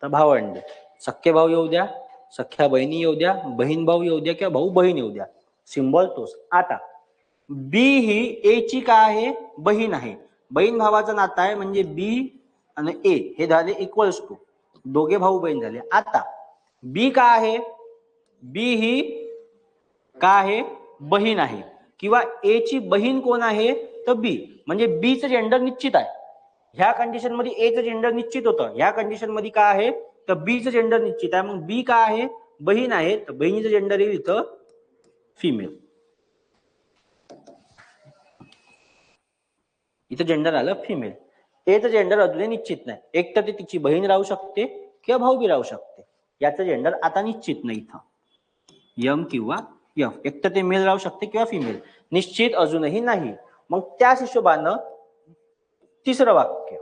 तर भावंड. सख्खे भाऊ येऊ द्या, सख्या बहिणी येऊ द्या, बहीण भाऊ येऊ द्या किंवा भाऊ बहीण येऊ द्या, सिंबल तोच. आता बी ही ए ची काय आहे? बहीण आहे. बहीण भावाचं नातं आहे म्हणजे बी आणि ए हे झाले इक्वल्स टू, दोघे भाऊ बहीण झाले. आता बी का आहे? बी ही का आहे? बहीण आहे. किंवा ए ची बहीण कोण आहे? तर बी. म्हणजे बी चं जेंडर निश्चित आहे. ह्या कंडिशन मध्ये ए चं जेंडर निश्चित होतं, ह्या कंडिशन मध्ये काय आहे? तर बी चं जेंडर निश्चित आहे. मग बी काय आहे? बहीण आहे. तर बहिणीचं जेंडर येईल इथं फिमेल. इथं जेंडर आलं फिमेल. एचं जेंडर अजूनही निश्चित नाही. एक तर ते तिची बहीण राहू शकते किंवा भाऊ बी राहू शकते. याचं जेंडर आता निश्चित नाही इथं, यम किंवा यफ. एक तर ते मेल राहू शकते किंवा फिमेल. निश्चित अजूनही नाही. मग त्याच हिशोबानं तिसरं वाक्य,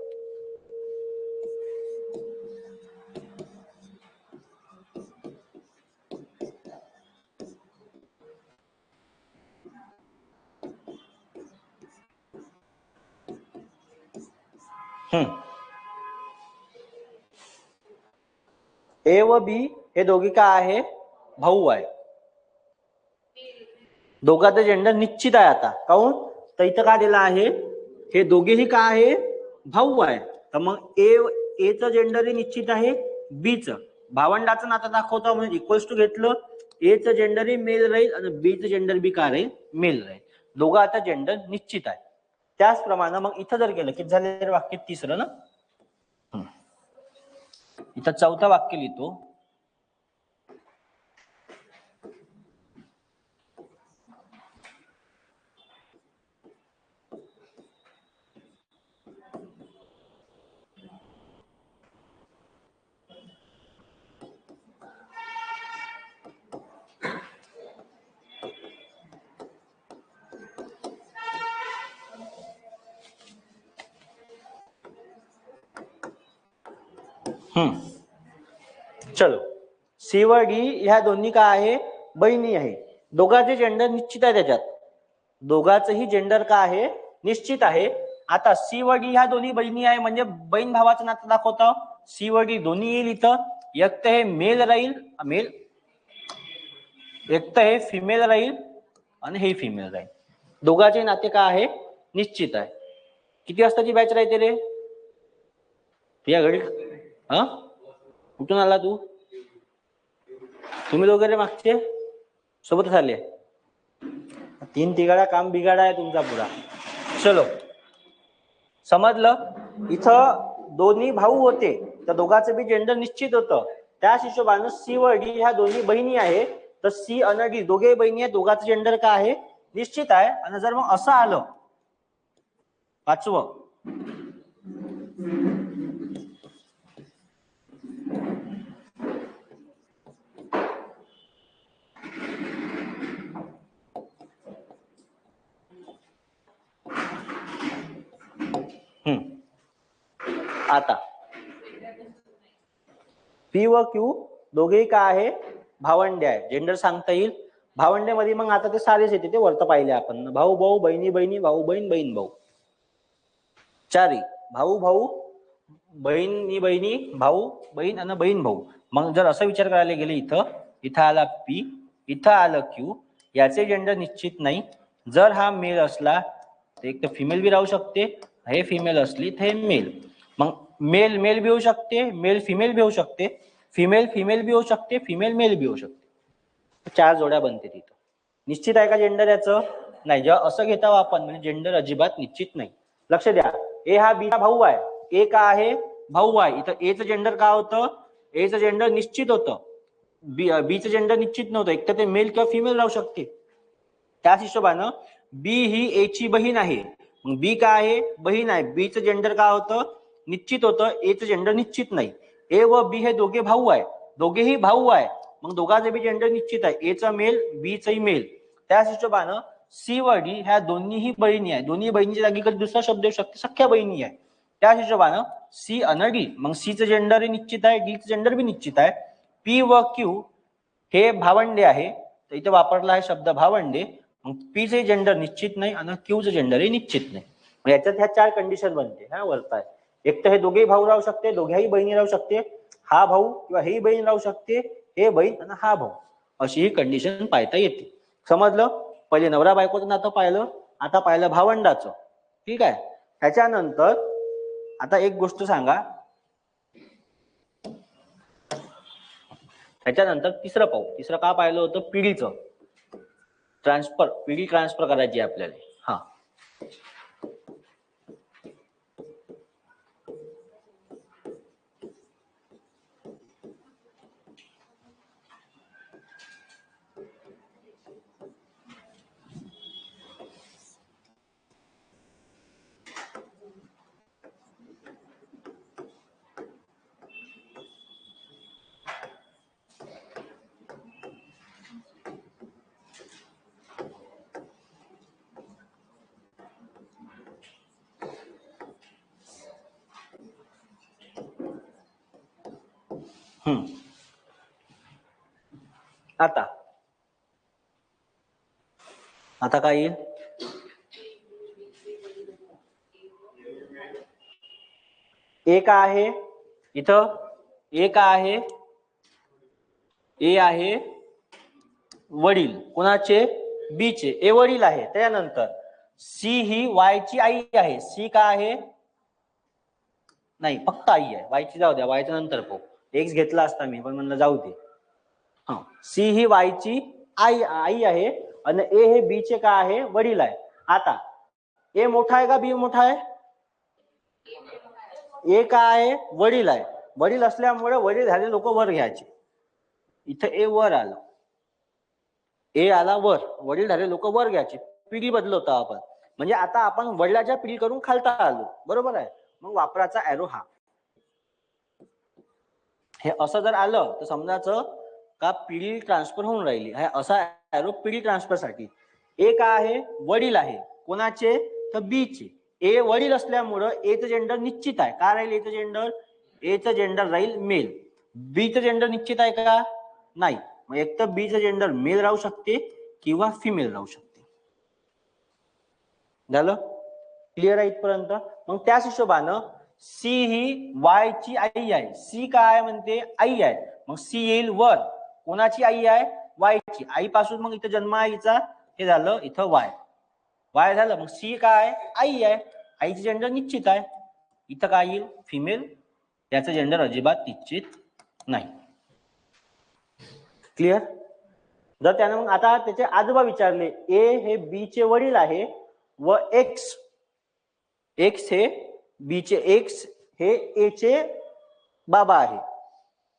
ए व बी हे दोघी काय आहे? भाऊ आहे. दोघांचं जेंडर निश्चित आहे. आता काऊन? तर इथं काय दिलं आहे? हे दोघेही काय आहे? भाऊ आहे. तर मग ए चं जेंडर निश्चित आहे, बी चं. भावंडाचं नातं दाखवतो म्हणजे इक्वल्स टू घेतलं, ए चं जेंडर मेल राहील आणि बी चं जेंडर बी काय राहील? मेल राहील. दोघं आता जेंडर निश्चित आहे. त्याचप्रमाणे मग इथं जर गेलं की झाले वाक्य तिसरं ना. इथं चौथं वाक्य लिहितो, चलो सी व डी ह्या दोन्ही काय आहे? बहिणी आहे. दोघांचे जेंडर निश्चित आहे. त्याच्यात दोघांचंही जेंडर काय आहे? निश्चित आहे. आता सी व डी ह्या दोन्ही बहिणी आहे म्हणजे बहीण भावाचं नातं दाखवतं. सी व डी दोन्ही येईल इथं. एक तर हे मेल राहील, मेल, एक तर हे फिमेल राहील आणि हे फिमेल राहील. दोघांचे नाते काय आहे? निश्चित आहे. किती वाजताची बॅच राहते रे तुझ्या घडी? हा, कुठून आला तू? तुम्ही दोघे रे मागचे सोबतच आले. 3 तिघाडा काम बिघाडा आहे तुमचा पुरा. चलो समजलं. इथं दोन्ही भाऊ होते तर दोघांचं बी जेंडर निश्चित होतं. त्याच हिशोबानं सी व डी ह्या दोन्ही बहिणी आहे. तर सी आणि डी दोघे बहिणी आहेत. दोघांचं जेंडर काय आहे? निश्चित आहे. आणि जर मग असं आलं पाचवं, आता पी व क्यू दोघेही काय आहे? भावंडे आहे. जेंडर सांगता येईल. भावंड्यामध्ये मग आता ते सारेच येते, ते वरत पाहिले आपण. भाऊ भाऊ, बहिणी बहिणी, भाऊ बहीण, बहीण भाऊ. चारी भाऊ भाऊ, बहिणी बहिणी, भाऊ बहीण आणि बहीण भाऊ. मग जर असं विचार करायला गेले, इथं आला पी, इथं आलं क्यू, याचे जेंडर निश्चित नाही. जर हा मेल असला तर एक तर फिमेल बी राहू शकते, हे फिमेल असली तर हे मेल. मग मेल मेल बी होऊ शकते, मेल फिमेल बी होऊ शकते, फिमेल फिमेल बी होऊ शकते, फिमेल मेल बी होऊ शकते. 4 जोड्या बनते तिथं. निश्चित आहे का जेंडर याचं? नाही. जेव्हा असं घेता आपण म्हणजे जेंडर अजिबात निश्चित नाही. लक्ष द्या, ए हा बी चा भाऊ आहे, ए का आहे? भाऊ आहे. इथं एचं जेंडर काय होतं? एचं जेंडर निश्चित होतं, बीचं जेंडर निश्चित नव्हतं. एक तर ते मेल किंवा फिमेल राहू शकते. त्याच हिशोबानं बी ही ए ची बहीण आहे. मग बी काय आहे? बहीण आहे. बीचं जेंडर काय होतं? निश्चित होतं. एचं जेंडर निश्चित नाही. ए व बी हे दोघे भाऊ आहे, दोघेही भाऊ आहे. मग दोघांचे बी जेंडर निश्चित आहे, एचं मेल बीचंही मेल. त्याच हिशोबानं सी व डी ह्या दोन्हीही बहिणी आहे. दोन्ही बहिणीच्या जागी कधी दुसरा शब्द येऊ शकतो, सख्या बहिणी आहे. त्याच हिशोबानं सी आणि डी, मग सीचं जेंडर निश्चित आहे, डीचं जेंडर बी निश्चित आहे. पी व क्यू हे भावंडे आहे, तर इथे वापरला आहे शब्द भावंडे. मग पीचे जेंडर निश्चित नाही आणि क्यूचं जेंडरही निश्चित नाही. याच्यात ह्या 4 कंडिशन बनते. हा वरता आहे. एक तर हे दोघेही भाऊ राहू शकते, दोघ्याही बहिणी राहू शकते, हा भाऊ किंवा ही बहीण राहू शकते, हे बहीण आणि हा भाऊ, अशी ही कंडिशन पाहता येते. समजलं? पहिले नवरा बायकोचं नातं पाहिलं, आता पाहिलं भावंडाचं. ठीक आहे. त्याच्यानंतर आता एक गोष्ट सांगा, त्याच्यानंतर तिसरं पाहू. तिसरं का पाहिलं होतं? पिढीचं ट्रान्सफर, पिढी ट्रान्सफर करायची आपल्याला. हा, आता काय येईल? ए का आहे इथं? ए का आहे? ए आहे वडील. कोणाचे? बीचे. ए वडील आहे. त्यानंतर सी ही वाय ची आई आहे. सी का आहे? नाही, फक्त आई आहे. वायची जाऊ द्या, वायच्या नंतर पाहू. एक्स घेतला असता मी, पण म्हणलं जाऊ दे. हा, सी ही वायची आई आहे आणि ए हे बी चे काय आहे? वडील आहे. आता ए मोठा आहे का बी मोठा आहे? ए काय आहे? वडील आहे. वडील असल्यामुळे वडील झाले लोक वर घ्यायचे. इथं ए वर आलं, ए आला वर, वडील झाले लोक वर घ्यायचे. पिढी बदलवतो आपण, म्हणजे आता आपण वडिलाच्या पिढी करून खालता आलो. बरोबर आहे? मग वापराचा ऍरो हा. हे असं जर आलं तर समजायचं का पिढी ट्रान्सफर होऊन राहिली. असा ऍरो पिढी ट्रान्सफर साठी. ए का आहे? वडील आहे. कोणाचे? तर बी चे. ए वडील असल्यामुळं एचं जेंडर निश्चित आहे. काय राहील एचं जेंडर? एचं जेंडर राहील मेल. बीचं जेंडर निश्चित आहे का? नाही. मग एक तर बीचं जेंडर मेल राहू शकते किंवा फिमेल राहू शकते. झालं? क्लिअर आहे इथपर्यंत? मग त्याच हिशोबानं सी ही वाय ची आई आहे. सी काय म्हणते? आई आहे. मग सी येईल वर. कोणाची आई आहे? वाय ची. आई पासून मग इथं जन्म आईचा, हे झालं इथं वाय. वाय झालं. मग सी काय? आई आहे. आईचे जेंडर निश्चित आहे. इथं काय येईल? फिमेल. त्याचं जेंडर अजिबात निश्चित नाही. क्लिअर? जर त्याने मग आता त्याचे आजोबा विचारले, ए हे बी चे वडील आहे व एक्स हे बी चे, एक्स हे ए चे बाबा आहे.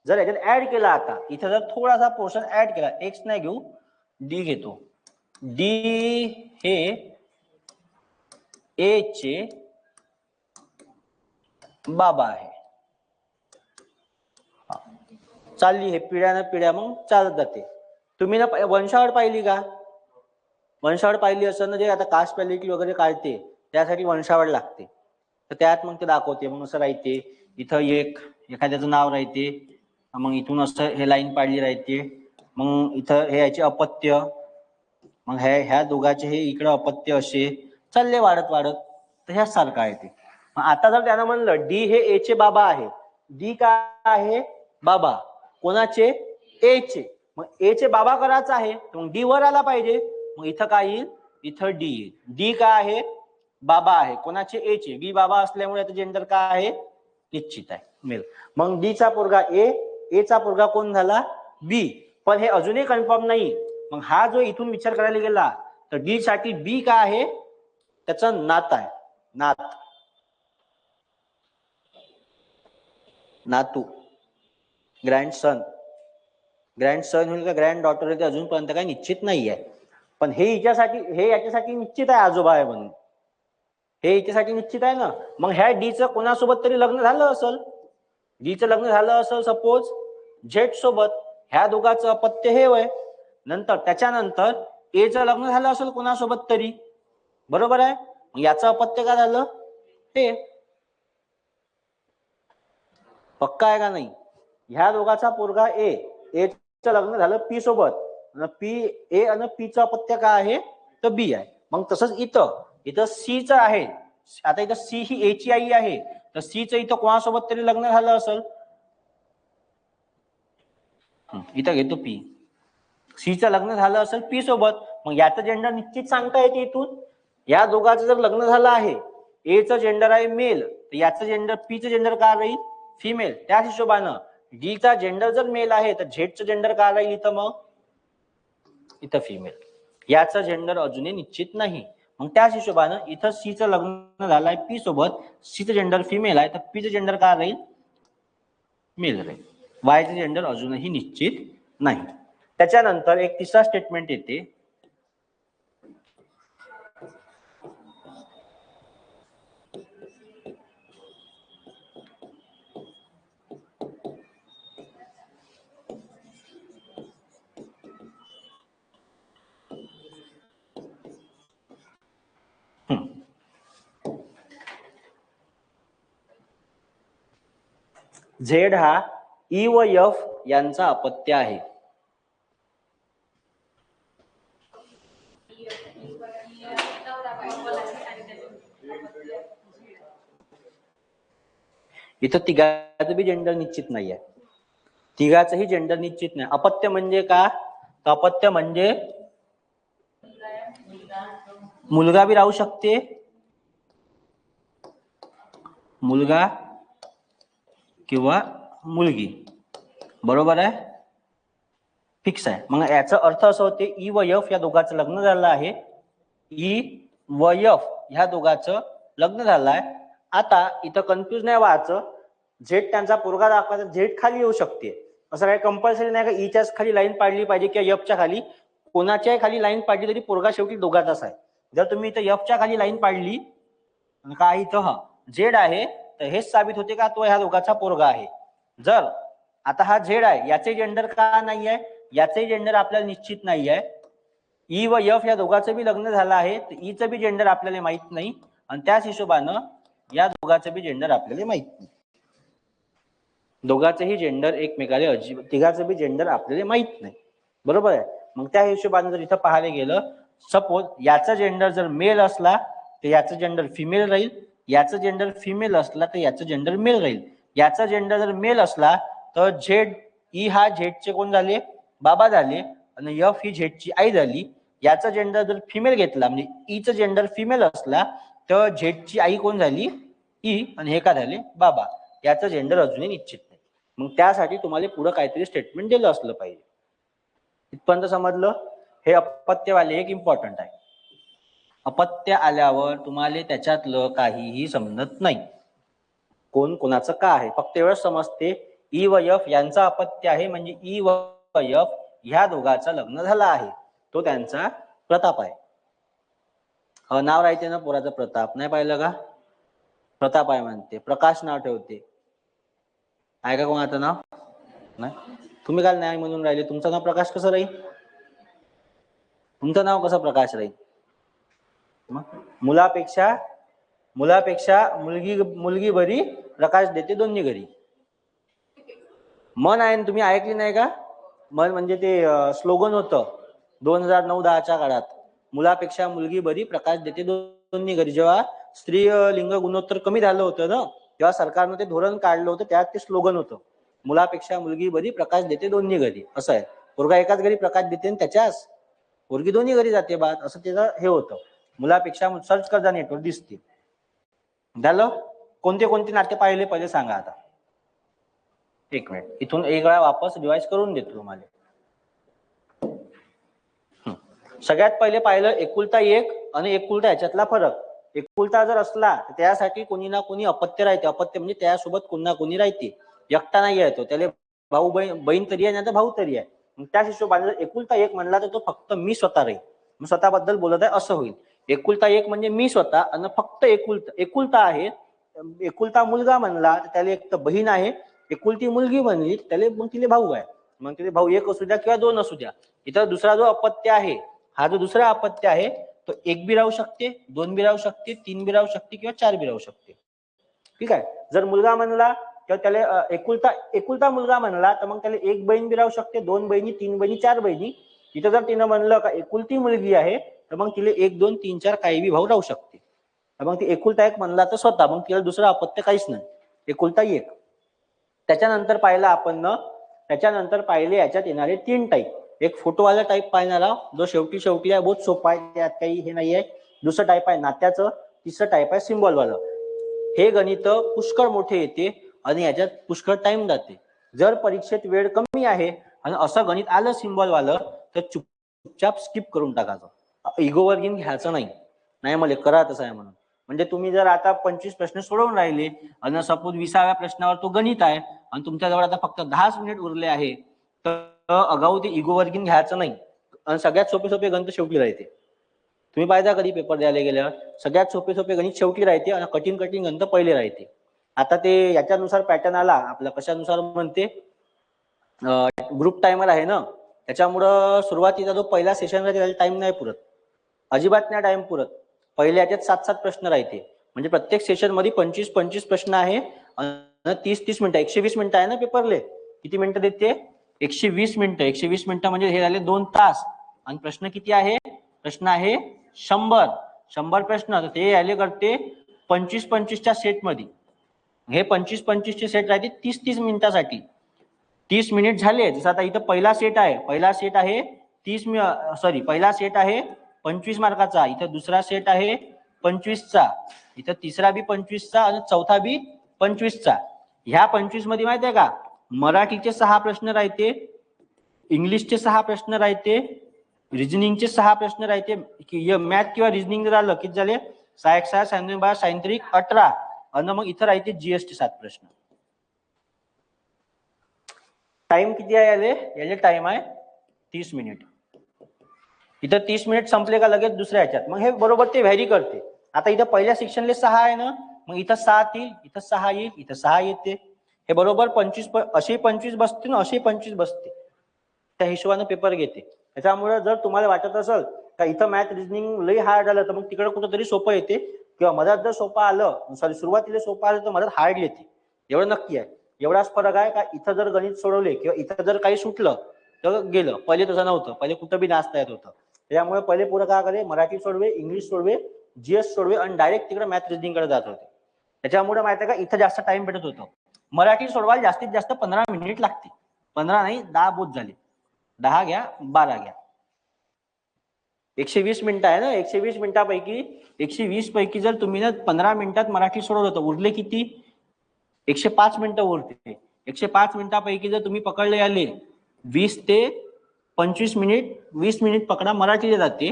जर याच्यात ऍड केला, आता इथं जर थोडासा पोर्शन ऍड केला, एक्स नाही घेऊ, डी घेतो. डी हे ए चे बाबा आहे. चालली हे पिढ्यानं पिढ्या मग चालत जाते. तुम्ही ना वंशावळ पाहिली का? वंशावळ पाहिली असं ना, जे आता कास्ट व्हॅलिडिटी वगैरे काढते त्यासाठी वंशावळ लागते. तर त्यात मग ते दाखवते. मग असं राहते, इथं एखाद्याचं नाव राहते, मग इथून असं हे लाईन पाडली राहते. मग इथं हे याचे अपत्य, मग ह्या दोघांचे हे इकडं अपत्य, असे चालले वाढत वाढत. तर ह्याच सारखं आहे ते. आता जर त्यानं म्हणलं डी हे ए चे बाबा आहे, डी काय आहे बाबा कोणाचे ए चे, मग ए चे बाबा करायचं आहे मग डी वर आला पाहिजे, मग इथं काय येईल इथं डी येईल. डी काय आहे बाबा आहे कोणाचे ए चे, डी बाबा असल्यामुळे आता जेंडर काय आहे निश्चित आहे मेल. मग डी चा पोरगा ए चा पोरगा कोण झाला बी, पण हे अजूनही कन्फर्म नाही. मग हा जो इथून विचार करायला गेला तर डी साठी बी काय आहे त्याचं नात आहे, नात नातू ग्रँडसन, ग्रँडसन होईल का ग्रँड डॉटर आहे ते अजूनपर्यंत काही निश्चित नाही आहे. पण हे हिच्यासाठी हे याच्यासाठी निश्चित आहे आजोबा आहे म्हणून, हे हिच्यासाठी निश्चित आहे ना. मग ह्या डीचं कोणासोबत तरी लग्न झालं असेल, डीचं लग्न झालं असेल सपोज झेड सोबत, ह्या दोघांचं अपत्य हे वय. नंतर त्याच्यानंतर एचं लग्न झालं असेल कोणासोबत तरी, बरोबर आहे, मग याचं अपत्य काय झालं हे. पक्का आहे का नाही. ह्या दोघांचा पोरगा ए चं लग्न झालं पी सोबत, पी ए आणि पी चं अपत्य काय आहे तर बी आहे. मग तसंच इथं सी च आहे, आता इथं सी ही ए ची आई आहे तर सी च इथं कोणासोबत तरी लग्न झालं असेल, इथं घेतो पी, सी चं लग्न झालं असेल पी सोबत, मग याचं जेंडर निश्चित सांगता येते इथून. या दोघांचं जर लग्न झालं आहे, ए चं जेंडर आहे मेल तर याचं जेंडर पी चं जेंडर काय राहील फिमेल. त्याच हिशोबानं डी चा जेंडर जर मेल आहे तर झेडचं जेंडर काय राहील इथं मग इथं फिमेल. याचं जेंडर अजूनही निश्चित नाही. मग त्याच हिशोबानं इथं सी चं लग्न झालंय पी सोबत, सी चं जेंडर फिमेल आहे तर पी चं जेंडर काय राहील मेल राहील. वायचं जेंडर अजूनही निश्चित नाही. त्याच्यानंतर एक तिसरा स्टेटमेंट येते, झेड हा ई व एफ यांचा अपत्य आहे. इथं तिघाचं बी जेंडर निश्चित नाही आहे, तिघाचंही जेंडर निश्चित नाही. अपत्य म्हणजे का, अपत्य म्हणजे मुलगा बी राहू शकते, मुलगा किंवा मुलगी, बरोबर आहे फिक्स आहे. मग याचा अर्थ असं होते ई व एफ या दोघांचं लग्न झालं आहे, ई व एफ ह्या दोघांचं लग्न झालं आहे. आता इथं कन्फ्युज नाही व्हायचं, झेड त्यांचा पोरगा दाखवायचा, झेड खाली येऊ शकते असं काही कंपल्सरी नाही का ईच्याच खाली लाईन पाडली पाहिजे किंवा एफच्या खाली, कोणाच्याही खाली लाईन पाडली तरी पोरगा शेवटी दोघाचाच आहे. जर तुम्ही इथं एफच्या खाली लाईन पाडली का इथं हा झेड आहे तर हेच साबित होते का तो ह्या दोघांचा पोरगा आहे. जर आता हा झेड आहे याचे जेंडर का नाही आहे, याचे जेंडर आपल्याला निश्चित नाही आहे. ई व एफ या दोघांचं बी लग्न झालं आहे तर ईचं बी जेंडर आपल्याला माहित नाही आणि त्याच हिशोबानं या दोघांचं बी जेंडर आपल्याला माहित नाही. दोघांचेही जेंडर एकमेकाला अजिबात, तिघाचं बी जेंडर आपल्याला माहित नाही, बरोबर आहे. मग त्या हिशोबाने जर इथं पाहायला गेलं सपोज याचा जेंडर जर मेल असला तर याचं जेंडर फिमेल राहील, याचं जेंडर फिमेल असला तर याचं जेंडर मेल राहील. याचा जेंडर जर मेल असला तर झेड ई हा झेडचे कोण झाले बाबा झाले आणि एफ ही झेडची आई झाली. याचा जेंडर जर फिमेल घेतला म्हणजे ईचं जेंडर फिमेल असला तर झेडची आई कोण झाली ई आणि हे का झाले बाबा. याचं जेंडर अजूनही निश्चित नाही. मग त्यासाठी तुम्हाला पुढे काहीतरी स्टेटमेंट दिलं असलं पाहिजे. इथपर्यंत समजलं. हे अपत्यवाले एक इम्पॉर्टंट आहे. अपत्य आल्यावर तुम्हाला त्याच्यातलं काहीही समजत नाही कोण कोणाचं का आहे, फक्त एवढंच समजते ई व एफ यांचा अपत्य आहे म्हणजे ई व एफ ह्या दोघांचं लग्न झालं आहे, तो त्यांचा प्रताप आहे. नाव राहते ना पोराचं प्रताप, नाही पाहिलं का प्रताप आहे म्हणते, प्रकाश नाव ठेवते, आहे का कोणाचं नाव नाही. तुम्ही काल नाही म्हणून राहिले, तुमचं नाव प्रकाश कसं राहील, तुमचं नाव कसं प्रकाश राहील. मुलापेक्षा मुलगी बरी प्रकाश देते दोन्ही घरी. मन आहे तुम्ही ऐकली नाही का, मन म्हणजे ते स्लोगन होतं 2009-10च्या काळात, मुलापेक्षा मुलगी बरी प्रकाश देते दोन्ही घरी. जेव्हा स्त्री लिंग गुणोत्तर कमी झालं होतं ना, तेव्हा सरकारनं ते धोरण काढलं होतं. त्यात ते स्लोगन होतं, मुलापेक्षा मुलगी बरी, प्रकाश देते दोन्ही घरी. असं आहे, पोरगा एकाच घरी प्रकाश देते आणि त्याच्याच पोरगी दोन्ही घरी जाते बा, असं त्याचं हे होतं. मुलापेक्षा सर्च करता नेटवर दिसते. झालं. कोणते कोणते नाट्य पाहिले पहिले सांगा आता. एक मिनिट, इथून एक वेळा वापस रिवाइज करून देतो तुम्हाला. सगळ्यात पहिले पाहिलं एकुलता एक आणि एकुलता याच्यातला फरक. एकुलता जर असला तर त्यासाठी कोणी ना कोणी अपत्य राहते. अपत्य म्हणजे त्यासोबत कोणी ना कोणी राहते, एकटा नाही येतो. त्याला भाऊ बहीण तरी आहे, नाही तर भाऊ तरी आहे. त्या हिशोबाने जर एकुलता एक म्हणला तर तो फक्त मी स्वतः राहील, मी स्वतःबद्दल बोलत आहे असं होईल. एकुलता एक म्हणजे मी स्वतः आणि फक्त एकुलता आहे. एकुलता मुलगा म्हणला तर त्याला एक तर बहीण आहे, एकुलती मुलगी म्हणली त्याला मग तिला भाऊ आहे. मग तिथे भाऊ एक असू द्या किंवा दोन असू द्या. इथं दुसरा जो अपत्य आहे, हा जो दुसरा अपत्य आहे तो एक बी राहू शकते, दोन बी राहू शकते, तीन बी राहू शकते किंवा चार बी राहू शकते. ठीक आहे. जर मुलगा म्हणला किंवा त्याला एकुलता मुलगा म्हणला तर मग त्याला एक बहीण बी राहू शकते, दोन बहिणी, तीन बहिणी, चार बहिणी. इथं जर तिनं म्हणलं का एकुलती मुलगी आहे तर मग तिला एक, दोन, तीन, चार काही बी भाऊ राहू शकते. मग ती एकुलता एक म्हणला तर स्वतः, मग तिला दुसरं अपत्य काहीच नाही, एकुलता एक. त्याच्यानंतर पाहिलं आपण त्याच्यानंतर पाहिले याच्यात येणारे तीन टाईप. एक फोटोवाला टाईप पाहणारा जो शेवटी आहे, बहुत सोपा आहे, त्यात काही हे नाही आहे. दुसरं टाईप आहे नात्याचं, तिसरं टाईप आहे सिम्बॉलवालं. हे गणित पुष्कळ मोठे येते आणि याच्यात पुष्कळ टाइम जाते. जर परीक्षेत वेळ कमी आहे आणि असं गणित आलं सिम्बॉलवालं तर चुपचाप स्किप करून टाकायचं. इगोवर घेऊन घ्यायचं नाही मला करा तसं आहे म्हणून. म्हणजे तुम्ही जर आता 25 प्रश्न सोडवून राहिले आणि सपोज 20व्या प्रश्नावर तो गणित आहे आणि तुमच्याजवळ आता फक्त 10 मिनिट उरले आहे, तर अगाऊ ते इगोवर घेऊन घ्यायचं नाही. आणि सगळ्यात सोपे गणित शेवटी राहते. तुम्ही पाहिजे कधी पेपर द्यायला गेल्यावर सगळ्यात सोपे गणित शेवटी राहते आणि कठीण गणित पहिले राहते. आता ते याच्यानुसार पॅटर्न आला आपला, कशानुसार म्हणते, ग्रुप टायमर आहे ना, त्याच्यामुळं सुरुवातीचा जो पहिला सेशन राहते त्याला टाइम नाही पुरत, अजिबात नाही टाइम पुरत. पहिल्या याच्यात 7-7 प्रश्न राहते. म्हणजे प्रत्येक सेशन मध्ये 25-25 प्रश्न आहे आणि 30-30 मिनिटं, 120 मिनिटं आहे ना पेपरले. किती मिनिटं देते? 120 मिनिटं. 120 मिनिटं म्हणजे हे झाले 2 तास. आणि प्रश्न किती आहे? प्रश्न आहे 100 प्रश्न. तर ते याले करते 25-25च्या सेट मध्ये. हे 25-25चे सेट राहते 30-30 मिनिटासाठी. 30 मिनिट झाले. जसं आता इथं पहिला सेट आहे 25 मार्काचा, इथं दुसरा सेट आहे 25चा, इथं तिसरा बी 25चा आणि चौथा बी 25चा. ह्या 25 मध्ये माहिती आहे का, मराठीचे 6 प्रश्न राहते, इंग्लिशचे 6 प्रश्न राहते, रिजनिंगचे 6 प्रश्न राहते. मॅथ किंवा रिजनिंग जर आलं किती झाले? 6 सायंत्रिक 18 आणि मग इथं राहते जीएसटी 7 प्रश्न. टाइम किती आहे याले टाइम आहे 30 मिनिट. इथं 30 मिनिट संपले का लगेच दुसऱ्या ह्याच्यात मग हे बरोबर ते व्हॅरी करते. आता इथं पहिल्या सेक्शनले 6 आहे ना, मग इथं 7 येईल, इथं 6 येईल, इथं 6 येते. हे बरोबर 25 अशी 25 बसते ना, अशी 25 बसते. त्या हिशोबाने पेपर घेते. त्याच्यामुळे जर तुम्हाला वाटत असेल का इथं मॅथ रिजनिंग लई हार्ड आलं तर मग तिकडे कुठंतरी सोपं येते, किंवा मधात जर सोपं आलं, सुरुवातीला सोपं आलं तर मधात हार्ड येते. एवढं नक्की आहे. एवढाच फरक आहे का इथं जर गणित सोडवले किंवा इथं जर काही सुटलं तर गेलं. पहिले तसं नव्हतं, पहिले कुठं बी नाचता येत होतं. त्यामुळे पहिले पुढे काय करे, मराठी सोडवे, इंग्लिश सोडवे, जीएस सोडवे आणि डायरेक्ट तिकडे मॅथ रिजनिंग कडे जात होते. त्याच्यामुळे माहिती आहे का इथं जास्त टाइम भेटत होतं. मराठी सोडवायला जास्तीत जास्त 15 मिनिट लागते. 15 नाही 10 बोध झाले, 10 घ्या 12 घ्या. 120 मिनिटं आहे ना, 120 मिनिटापैकी 120 पैकी जर तुम्ही ना 15 मिनिटात मराठी सोडवलं तर उरले किती? 105 मिनिटं उरते. 105 मिनिटापैकी जर तुम्ही पकडले आले 20 ते 25 मिनिट, 20 मिनिट पकडा मराठीला जाते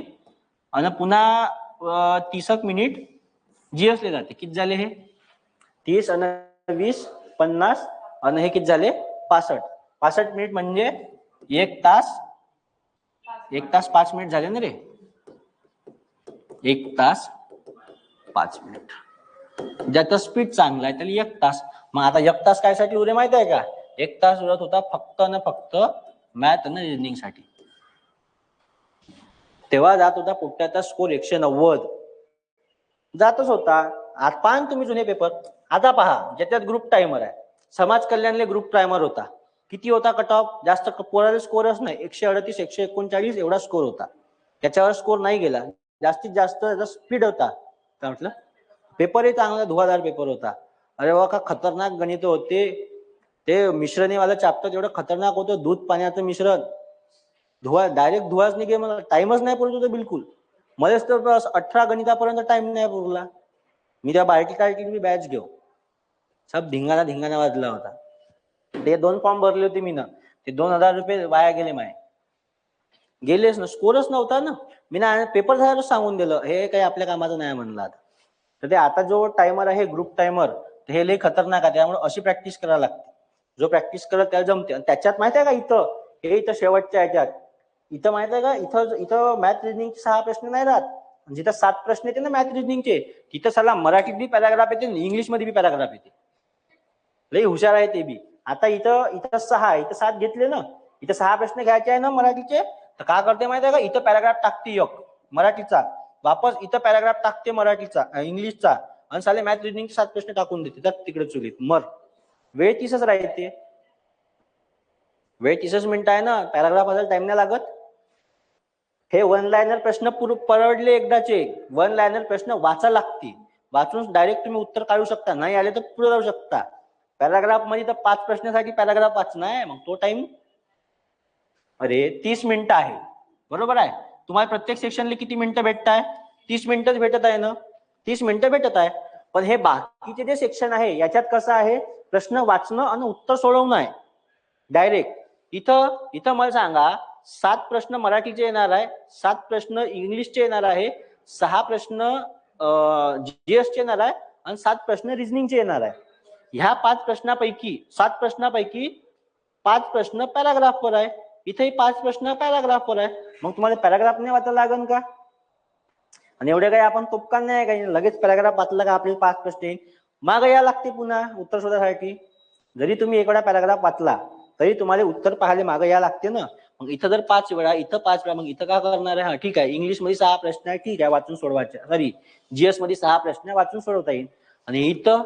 आणि पुन्हा 30 मिनिट जीएसले जाते. किती झाले हे? 30 आणि 20 50 आणि हे किती झाले? 65 मिनिट म्हणजे 1 तास 5 मिनिट झाले ना रे. 1 तास 5 मिनिट. ज्याचं स्पीड चांगला आहे त्याला 1 तास. मग आता 1 तास कायसाठी उरे माहिती आहे का? 1 तास उरत होता फक्त आणि फक्त मॅथ आणि रिजनिंग साठी. तेव्हा जात होता पोट्ट्याचा स्कोर 190 जातच होता. आज पाहा तुम्ही जुने पेपर. आता पहा ज्याच्यात ग्रुप टायमर आहे, समाज कल्याणले ग्रुप टायमर होता. किती होता कट ऑफ? जास्त पोराला स्कोरच नाही, 138 139 एवढा स्कोर होता. त्याच्यावर स्कोर नाही गेला. जास्तीत जास्त स्पीड होता. काय म्हटलं? पेपरही चांगला धुवाधार पेपर होता. अरे वा का खतरनाक गणित होते. ते मिश्रणीवालं चॅप्टर एवढं खतरनाक होतं, दूध पाण्याचं मिश्रण. डायरेक्ट धुवाच निघे, मला टाइमच नाही पुरत होता बिलकुल. मलाच तर 18 गणितापर्यंत टाइम नाही पुरला. मी त्या बार्टी बॅच घेऊ, सब धिंगाणा वाजला होता. ते 2 फॉर्म भरले होते मी ना, ते 2000 रुपये वाया गेले माय. गेलेच ना, स्कोरच नव्हता ना. मी ना पेपर झाल्यावर सांगून दिलं हे काही आपल्या कामाचं नाही म्हणलं. आता तर ते आता जो टायमर आहे ग्रुप टायमर, हे लय खतरनाक आहे. त्यामुळे अशी प्रॅक्टिस करायला लागते. जो प्रॅक्टिस करत त्याला जमते. आणि त्याच्यात माहिती आहे का, इथं शेवटच्या ह्याच्यात इथं माहित आहे का, इथं मॅथ रिजनिंगचे 6 प्रश्न नाही राहत. जिथं 7 प्रश्न येते ना मॅथ रिजनिंगचे, तिथं साला मराठीत बी पॅराग्राफ येते, इंग्लिश मध्ये बी पॅराग्राफ येते. लई हुशार आहे ते बी. आता इथं 6, इथं 7 घेतले ना, इथं 6 प्रश्न घ्यायचे आहे ना मराठीचे. तर काय करते माहिती आहे का, इथं पॅराग्राफ टाकते एक मराठीचा, वापस इथं पॅराग्राफ टाकते मराठीचा इंग्लिशचा, आणि साले मॅथ रिजनिंगचे 7 प्रश्न टाकून देते तिकडे चुलीत. वेळ 30च राहते. वेळ 30च मिनिटं आहे ना, पॅराग्राफ बद्दल टाइम नाही लागत. हे 1 लाइनर प्रश्न परवडले एकदाचे. 1 लाइनर प्रश्न वाचा लागते. वाचून डायरेक्ट तुम्ही उत्तर काढू शकता. नाही आले तर पुढे जाऊ शकता. पॅराग्राफ मध्ये तर 5 प्रश्नासाठी पॅराग्राफ वाचना आहे, मग तो टाइम अरे 30 मिनिटं आहे. बरोबर आहे. तुम्हाला प्रत्येक सेक्शनला किती मिनिटं भेटत आहे? 30 मिनिटच भेटत आहे ना. 30 मिनिटं भेटत आहे. पण हे बाकीचे जे सेक्शन आहे याच्यात कसं आहे, प्रश्न वाचणं आणि उत्तर सोडवणं आहे डायरेक्ट. इथं मला सांगा, 7 प्रश्न मराठीचे येणार आहे, 7 प्रश्न इंग्लिशचे येणार आहे, 6 प्रश्न जीएसचे येणार आहे, आणि 7 प्रश्न रिजनिंगचे येणार आहे. ह्या 7 प्रश्नापैकी 5 प्रश्न पॅराग्राफवर आहे. इथेही 5 प्रश्न पॅराग्राफवर आहे. मग तुम्हाला पॅराग्राफ नाही वाचायला लागेल का? आणि एवढे काही आपण तोपका नाही काही, लगेच पॅराग्राफ वाचला का आपल्याला 5 प्रश्न येईल. मागे या लागते पुन्हा उत्तर शोधासाठी. जरी तुम्ही एक वेळा पॅराग्राफ वाचला तरी तुम्हाला उत्तर पाहायला मागे या लागते ना. मग इथं जर 5 वेळा, इथं 5 वेळा, मग इथं काय करणार आहे? हा ठीक आहे, इंग्लिश मध्ये 6 प्रश्न आहे, ठीक आहे, वाचून सोडवायचे. सॉरी, जीएस मध्ये 6 प्रश्न वाचून सोडवता येईल. आणि इथं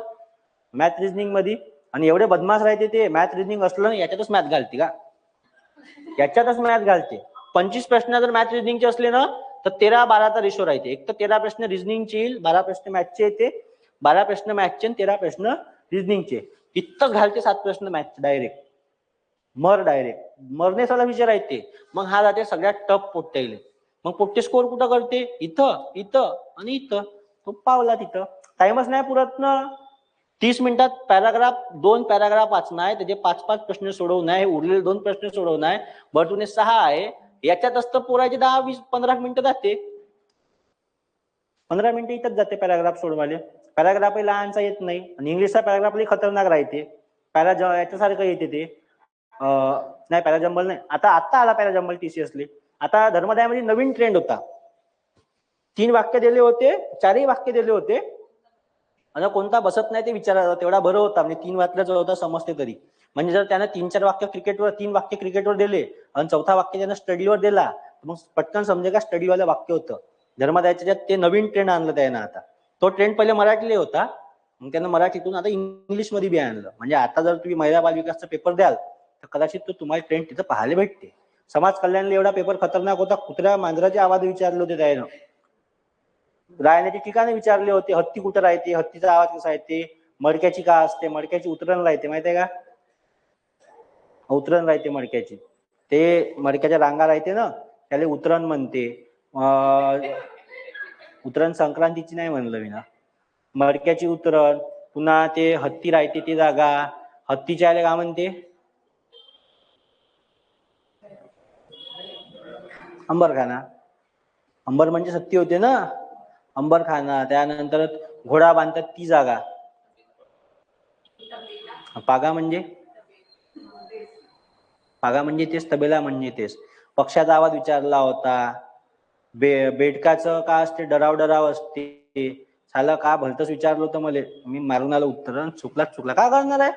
मॅथ रिजनिंग मध्ये, आणि एवढे बदमाश राहते ते, मॅथ रिजनिंग असलं ना याच्यातच मॅथ घालते का, याच्यातच मॅथ घालते. 25 प्रश्न जर मॅथ रिजनिंगचे असले ना तर 13-12चा रेशो राहते. एक तर 13 प्रश्न रिजनिंगचे येईल, 12 प्रश्न मॅथचे येते, 12 प्रश्न मॅथचे आणि 13 प्रश्न रिजनिंगचे. इतकंच घालते 7 प्रश्न मॅथचे डायरेक्ट. मरने साला विचार येते. मग हा जाते सगळ्यात टफ पोट्टे. मग पोट्टे स्कोर कुठं करते? इथं आणि इथं. तो पावला तिथं. टाइमच नाही पुरत ना. 30 मिनिटात पॅराग्राफ 2 पॅराग्राफ वाचणं आहे, त्याचे 5-5 प्रश्न सोडवणं आहे, उरलेले 2 प्रश्न सोडवणं आहे, बरतुने 6 आहे. याच्यातच तर पोराचे 10-20-15 मिनिटं जाते. 15 मिनिटं इथंच जाते पॅराग्राफ सोडवाले. पॅराग्राफही लहानचा येत नाही, आणि इंग्लिशचा पॅराग्राफही खतरनाक राहते. याच्यासारखं येते ते. नाही, पॅराजंबल नाही. आता आला पॅराजंबल टीसीएसले. आता धर्मदायामध्ये नवीन ट्रेंड होता. 3 वाक्य दिले होते, 4ही वाक्य दिले होते, आणि कोणता बसत नाही ते विचारायला तेवढा बरं होता. म्हणजे 3 वाक्याचा होता समजते तरी. म्हणजे जर त्यानं 3-4 वाक्य क्रिकेटवर, 3 वाक्य क्रिकेटवर दिले आणि 4था वाक्य त्यानं स्टडीवर दिला, मग पटकन समजे का स्टडीवालं वाक्य होतं. धर्मदायाच्या ते नवीन ट्रेंड आणलं त्यानं आता. तो ट्रेंड पहिले मराठीला होता, मग त्यानं मराठीतून आता इंग्लिश मध्ये बी आणलं. म्हणजे आता जर तुम्ही महिला बाल विकासचा पेपर द्याल तर कदाचित तो तुम्हाला ट्रेंड तिथं पाहायला भेटते. समाज कल्याणला एवढा पेपर खतरनाक होता, कुत्र्या मांजराचे आवाज विचारले होते त्यानं. राहण्याची ठिकाणे विचारले होते. हत्ती कुठं राहते, हत्तीचा आवाज कसा येते, मडक्याची का असते, मडक्याची उतरण राहते माहितीये का, उतरण राहते मडक्याची. ते मडक्याच्या रांगा राहते ना, त्याला उतरण म्हणते. उतरण संक्रांतीची नाही म्हणलं मी ना, मडक्याची उतरण. पुन्हा ते हत्ती राहते ती जागा, हत्तीच्या आले का म्हणते, अंबरखाना. अंबर म्हणजे हत्ती होते ना, अंबरखाना. त्यानंतर घोडा बांधतात ती जागा. पागा म्हणजे तेच, तबेला म्हणजे तेच. पक्षाचा आवाज विचारला होता. बेडकाचं का असते, डराव असते. साला का भलतच विचारलं होतं मला, मी मारून आलो उत्तर. चुकला काय करणार आहे.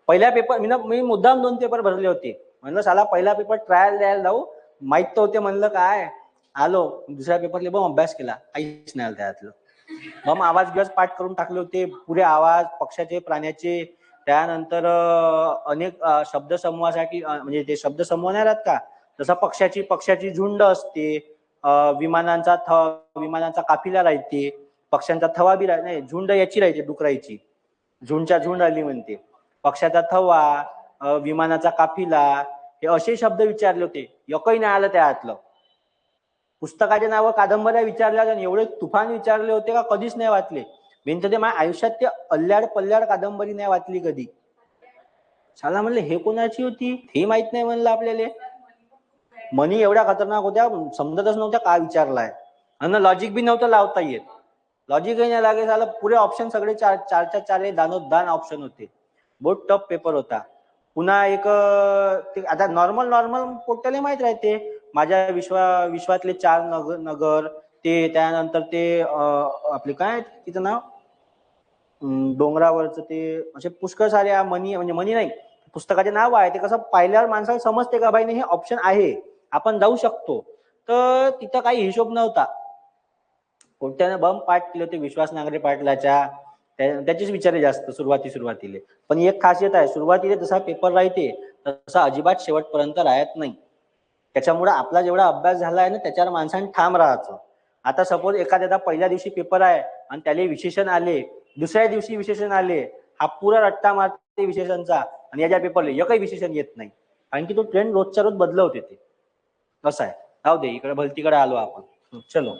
पहिल्या पेपर मी मुद्दाम 2 पेपर भरले होते. म्हणलं साला पहिला पेपर ट्रायल द्यायला जाऊ, माहित तर होते म्हणलं काय. आलो दुसऱ्या पेपरले बम अभ्यास केला, काहीच नाही आलं त्यातलं. बम आवाज पाठ करून टाकले होते, पुरे आवाज पक्षाचे, प्राण्याचे. त्यानंतर अनेक शब्दसमूहासाठी, म्हणजे ते शब्दसमूह नाही राहत का, जसं पक्षाची झुंड असते, विमानांचा काफिला राहते, पक्ष्यांचा थवा बी नाही, झुंड याची राहायची डुकरायची, झुंडच्या झुंड आली म्हणते, पक्षाचा थवा, विमानाचा काफिला, हे असे शब्द विचारले होते. एकही नाही आलं त्यातलं. पुस्तकाचे नाव कादंबऱ्या विचारल्या आणि एवढे तुफान विचारले होते का कधीच नाही वाचले. भिंत ते माझ्या आयुष्यात ते अल्ल्याड पल्ल्याड कादंबरी नाही वाचली कधी. शाला म्हणले हे कोणाची होती हे माहित नाही म्हणलं आपल्याला. मनी एवढ्या खतरनाक होत्या समजतच नव्हत्या काय विचारलाय आणि लॉजिक बी नव्हतं लावता येत. लॉजिकही नाही लागे झालं. पुरे ऑप्शन सगळे चारच्या चार दानोदान ऑप्शन होते. बहुत टफ पेपर होता. पुन्हा एक आता नॉर्मल पोर्टल माहित राहते. माझ्या विश्वातले 4 नगर ते, त्यानंतर ते आपले काय तिचं नाव डोंगरावरचं ते, असे पुष्कळ सारे मनी, म्हणजे मनी नाही पुस्तकाचे नाव आहे. ते कसं पाहिल्यावर माणसाला समजते का बाई हे ऑप्शन आहे आपण जाऊ शकतो. तर तिथं काही हिशोब नव्हता. कोणत्याने बम पाठ केले होते विश्वास नांगरे पाटलाच्या, त्याचीच विचारे जास्त सुरुवातीला. पण एक खासियत आहे, सुरुवातीला जसा पेपर राहते तसा अजिबात शेवटपर्यंत राहत नाही. त्याच्यामुळे आपला जेवढा अभ्यास झाला आहे ना त्याच्यावर माणसाने ठाम राहायचं. आता सपोज एखाद्याचा पहिल्या दिवशी पेपर आहे आणि त्याला विशेषण आले, दुसऱ्या दिवशी विशेषण आले, हा पुरा रट्टा मारते विशेषणचा आणि याच्या पेपरला एकही विशेषण येत नाही. कारण की तो ट्रेंड रोजच्या रोज बदलवते ते. कसं आहे, राहू दे, इकडे भलतीकडे आलो आपण. चलो,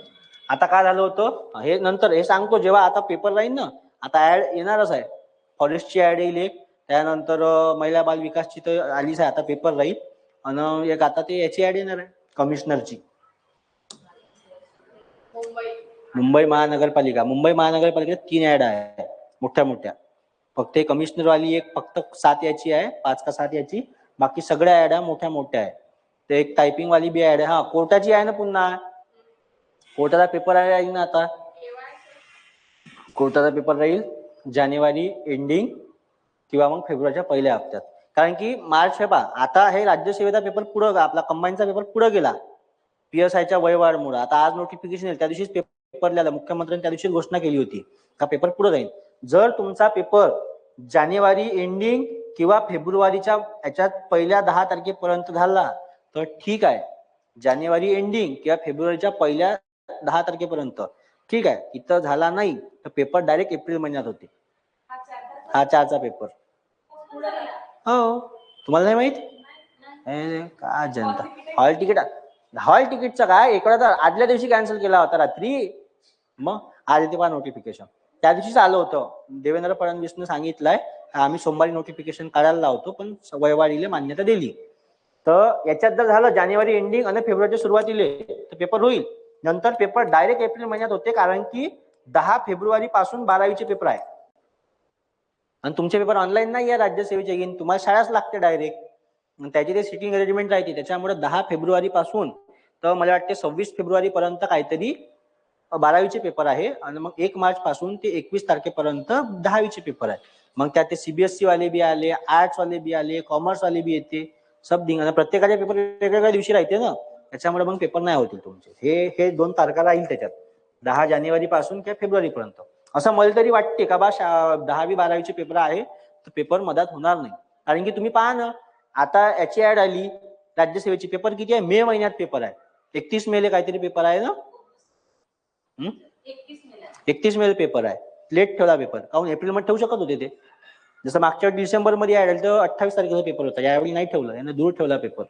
आता काय झालं होतं हे नंतर हे सांगतो जेव्हा आता पेपर राहील ना. आता ऍड येणारच आहे, फॉरेस्टची ऍड येईल एक, त्यानंतर महिला बाल विकासची तर आलीच आहे, आता पेपर राहील. आणि एक आता ते याची ऍड येणार आहे कमिशनरची. मुंबई महानगरपालिका 3 ऍड आहे मोठ्या. फक्त कमिशनर वाली एक फक्त 7 याची आहे, 5 का 7 याची. बाकी सगळ्या ऍड मोठ्या आहे. ते एक टायपिंग वाली बी ऍड आहे. हा, कोर्टाची आहे ना, पुन्हा कोर्टाचा पेपर आहे ना. आता कोर्टाचा पेपर राहील जानेवारी एंडिंग किंवा मग फेब्रुवारीच्या पहिल्या हप्त्यात. कारण की मार्च हे आता हे राज्यसेवेचा पेपर पुढं, आपला कंबाईनचा पेपर पुढे गेला PSIच्या वयवाढमुळे. आता आज नोटिफिकेशन येईल, त्या दिवशीच पेपर लिहिला मुख्यमंत्र्यांनी, त्या दिवशी घोषणा केली होती का पेपर पुढे जाईल. जर तुमचा पेपर जानेवारी एंडिंग किंवा फेब्रुवारीच्या याच्यात पहिल्या 10 तारखेपर्यंत झाला तर ठीक आहे, जानेवारी एंडिंग किंवा फेब्रुवारीच्या पहिल्या 10 तारखेपर्यंत ठीक आहे. इथं झाला नाही तर पेपर डायरेक्ट एप्रिल महिन्यात होते. हा 4चा पेपर. हो, तुम्हाला नाही माहित का जनता. हॉल तिकीटचा काय एक वेळा तर आदल्या दिवशी कॅन्सल केला होता रात्री. मग आज येते पहा नोटिफिकेशन. त्या दिवशीच आलं होतं, देवेंद्र फडणवीसने सांगितलंय आम्ही सोमवारी नोटिफिकेशन काढायला लावतो, पण वयवाढीला मान्यता दिली. तर याच्यात जर झालं जानेवारी एंडिंग आणि फेब्रुवारीच्या सुरुवातीला तर पेपर होईल. नंतर पेपर डायरेक्ट एप्रिल महिन्यात होते, कारण की 10 फेब्रुवारी पासून 12वीचे पेपर आहे. आणि तुमचे पेपर ऑनलाईन नाही आहे राज्यसेवेचे, घेऊन तुम्हाला शाळाच लागते डायरेक्ट. त्याची ते सिटिंग अरेंजमेंट राहते. त्याच्यामुळे 10 फेब्रुवारी पासून तर मला वाटते 26 फेब्रुवारी पर्यंत काहीतरी 12वीचे पेपर आहे. आणि मग 1 मार्च पासून ते 21 तारखेपर्यंत 10वीचे पेपर आहे. मग त्यात ते CBSE वाले बी आले, आर्ट्स वाले बी आले, कॉमर्स वाले बी येते, सब धिंगाणा. प्रत्येकाचे पेपर वेगवेगळ्या दिवशी राहते ना, त्याच्यामुळे मग पेपर नाही होतील तुमचे. हे 2 तारखा राहील त्याच्यात, 10 जानेवारी पासून किंवा फेब्रुवारी पर्यंत. असं मला तरी वाटते का बा 10वी 12वीचे पेपर आहे तर पेपर मधात होणार नाही. कारण की तुम्ही पहा ना, आता याची ऍड आली राज्यसेवेची, पेपर किती आहे, मे महिन्यात पेपर आहे. 31 मेला काहीतरी पेपर आहे ना. 31 मेला पेपर आहे. लेट ठेवला पेपर, काहून एप्रिल मध्ये ठेवू शकत होते ते. जसं मागच्या डिसेंबर मध्ये ऍड तर 28 तारखेचा पेपर होता, यावेळी नाही ठेवलं, यानं दूर ठेवला पेपर.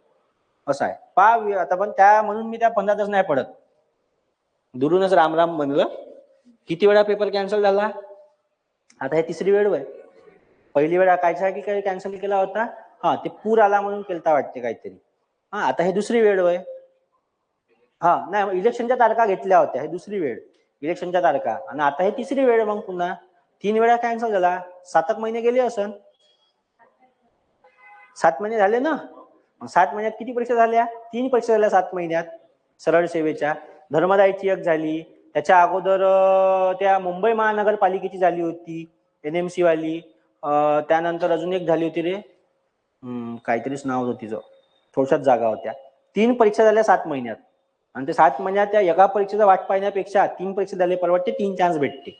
असं आहे पहा आता. पण त्या म्हणून मी त्या 15 तास नाही पडत, दुरूनच राम राम म्हणलं. किती वेळा पेपर कॅन्सल झाला, आता हे 3री वेळ आहे. पहिली वेळा कायसाठी काही कॅन्सल केला होता, हा ते पूर आला म्हणून केलता वाटते काहीतरी. हा, आता हे 2री वेळ आहे. हा नाही, इलेक्शनच्या तारखा घेतल्या होत्या, हे 2री वेळ इलेक्शनच्या तारखा. आणि आता हे 3री वेळ. मग पुन्हा 3 वेळा कॅन्सल झाला. 7 महिने गेले असन, 7 महिने झाले ना. 7 महिन्यात किती परीक्षा झाल्या, 3 परीक्षा झाल्या 7 महिन्यात सरळ सेवेच्या. धर्मदायची एक झाली, त्याच्या अगोदर त्या मुंबई महानगरपालिकेची झाली होती NMC वाली. त्यानंतर अजून एक झाली होती रे, काहीतरीच नाव होतं तिचं, थोडशाच जागा होत्या. 3 परीक्षा झाल्या 7 महिन्यात. आणि ते 7 महिन्यात त्या एका परीक्षेचा वाट पाहण्यापेक्षा 3 परीक्षा झाले परवडते, 3 चान्स भेटते.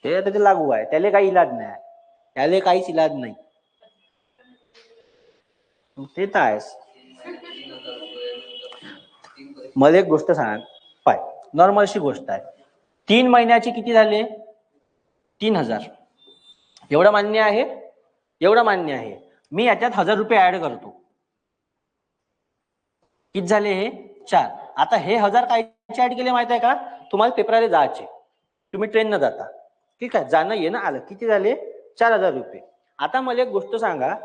ते आता ते लागू आहे, त्याला काही इलाज नाही, त्याला काहीच इलाज नाही. ते तर आहेच. मला एक गोष्ट सांग, पाय नॉर्मलशी गोष्ट आहे. 3 महिन्याचे किती झाले? 3000. एवढं मान्य आहे? एवढं मान्य आहे. मी याच्यात 1000 रुपये ऍड करतो. किती झाले हे? 4. आता हे 1000 काय ऍड केले माहित आहे का? तुम्हाला पेपराला जायचे, तुम्ही ट्रेननं जाता, ठीक आहे, जाणं येणं आलं, किती झाले? 4000 रुपये. आता मला एक गोष्ट सांगा,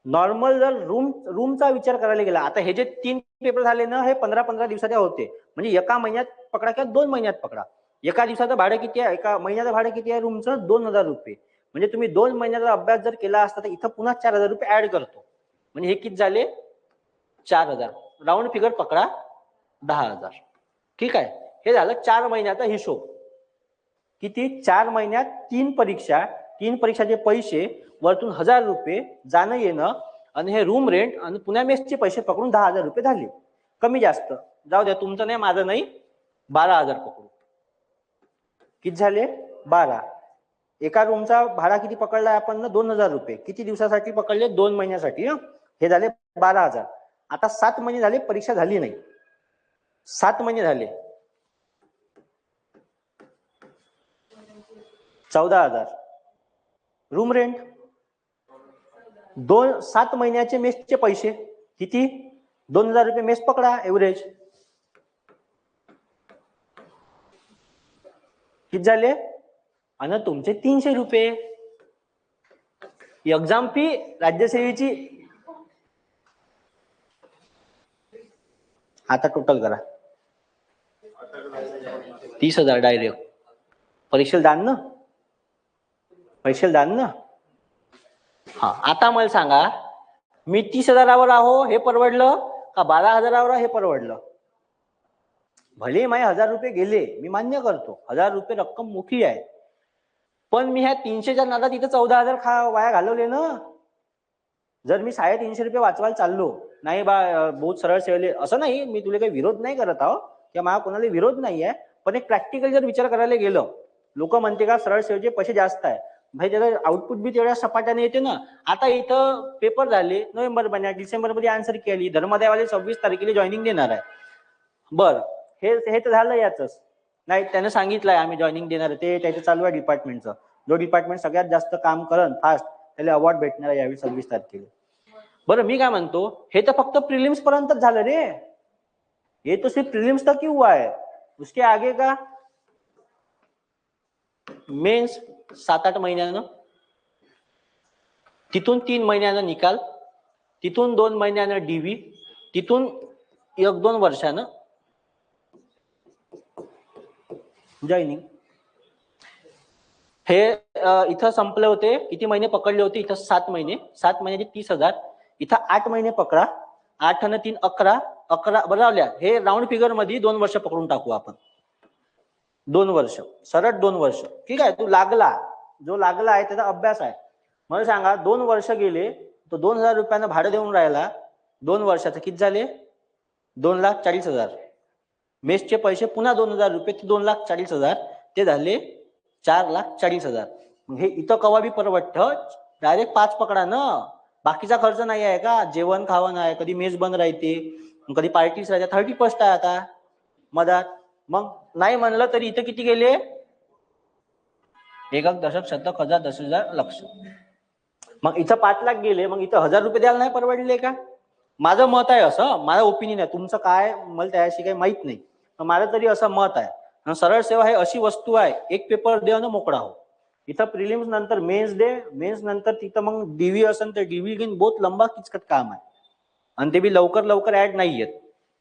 नॉर्मल जर रूमचा विचार करायला गेला, आता हे जे 3 पेपर झाले ना, हे 15-15 दिवसाचे होते, म्हणजे एका महिन्यात पकडा किंवा 2 महिन्यात पकडा. एका दिवसाचं भाडं किती आहे? एका महिन्याचं भाडं किती आहे रूमचं? 2000 रुपये. म्हणजे तुम्ही 2 महिन्याचा अभ्यास जर केला असता तर इथं पुन्हा 4000 रुपये ऍड करतो. म्हणजे हे किती झाले? 4000. राऊंड फिगर पकडा 10,000. ठीक आहे, हे झालं 4 महिन्याचा हिशोब. किती? 4 महिन्यात 3 परीक्षा, 3 परीक्षाचे पैसे वरतून 1000 रुपये जाणं येणं आणि हे रूम रेंट आणि पुन्हा मेसचे पैसे पकडून 10,000 रुपये झाले. कमी जास्त जाऊ द्या, तुमचं नाही माझं नाही, 12,000 पकडू. किती झाले? 12. एका रूमचा भाडा किती पकडलाय आपण ना? 2000 रुपये. किती दिवसासाठी पकडले? 2 महिन्यासाठी. हे झाले 12,000. आता 7 महिने झाले परीक्षा झाली नाही, 7 महिने झाले, 14,000. रूम रेंट 7 महिन्याचे मेसचे पैसे किती? 2000 रुपये मेस पकडा एव्हरेज. किती झाले? आणि तुमचे 300 रुपये एक्झाम फी राज्यसेवेची. आता टोटल करा, 30,000 डायरेक्ट. परीक्षेला दान ना, परीक्षेला दान ना. हा, आता मला सांगा, मी 30,000वर आहो हे परवडलं का 12,000वर हे परवडलं? भले माझे 1000 रुपये गेले, मी मान्य करतो, 1000 रुपये रक्कम मोठी आहे, पण मी ह्या 300च्या नादात इथं 14,000 वाया घालवले ना. जर मी 350 रुपये वाचवायला चाललो, नाही बा बहुत सरळ सेवले, असं नाही, मी तुला काही विरोध नाही करत आहो किंवा मला कोणाला विरोध नाही आहे, पण एक प्रॅक्टिकल जर विचार करायला गेलं, लोक म्हणते का सरळ सेवेचे पैसे जास्त आहे, भाई त्याचं आउटपुट बी तेवढ्या सपाट्याने येते ना. आता इथं पेपर झाले नोव्हेंबर महिन्यात, डिसेंबर मध्ये आन्सर केली, धर्मदायवाले 26 तारखेला जॉईनिंग देणार आहे. बरं, हे तर झालं याच नाही, त्यानं सांगितलंय आम्ही जॉईनिंग देणार आहे, ते त्याचं चालू आहे डिपार्टमेंटचं. जो डिपार्टमेंट सगळ्यात जास्त काम करन फास्ट त्याला अवॉर्ड भेटणार आहे यावेळी 26 तारखेला. बरं, मी काय म्हणतो, हे तर फक्त प्रिलिम्स पर्यंतच झालं रे, ये तो सिर्फ प्रीलिम्स तक ही हुआ है, उसके आगे का मेंस 7-8 महिन्यानं, तिथून 3 महिन्यानं निकाल, तिथून 2 महिन्यानं डीव्ही, तिथून 1-2 वर्षानं जॉईनिंग. हे इथं संपले होते, किती महिने पकडले होते इथं? 7 महिने. 7 महिन्याचे 30,000, इथं 8 महिने पकडा, 8 आणि 3 11, 11 बरावल्या. हे राऊंड फिगर मध्ये 2 वर्ष पकडून टाकू आपण, 2 वर्ष, सरळ 2 वर्ष. ठीक आहे, तू लागला, जो लागला आहे त्याचा अभ्यास आहे. मला सांगा, 2 वर्ष गेले, तो 2,000 रुपयानं भाडं देऊन राहिला, 2 वर्षाचं किती झाले? 2,40,000. मेसचे पैसे पुन्हा 2,000 रुपये, ते 2,40,000, ते झाले 4,40,000. हे इथं कवा बी परवडतं, डायरेक्ट 5 पकडा ना. बाकीचा खर्च नाही आहे का? जेवण खावण आहे, कधी मेस बंद राहते, कधी पार्टीज राहते, 30% आहे आता मधात. मग नाही म्हणलं तरी इथं किती गेले? 1 दशक, शतक, हजार, 10,000, लक्ष. मग इथं 5 लाख गेले, मग इथं 1000 रुपये द्यायला नाही परवडले का? माझं मत आहे असं, माझं ओपिनियन आहे, तुमचं काय मला त्याशी काही माहित नाही, पण माझं तरी असं मत आहे. सरळ सेवा हे अशी वस्तू आहे, एक पेपर दे आणि मोकळा हो. इथं प्रिलिम्स नंतर मेन्स दे, मेन्स नंतर तिथं मग डीव्ही असेल तर डीव्ही घेऊन बहुत लंबा किचकट काम आहे, आणि ते बी लवकर लवकर ऍड नाही येत.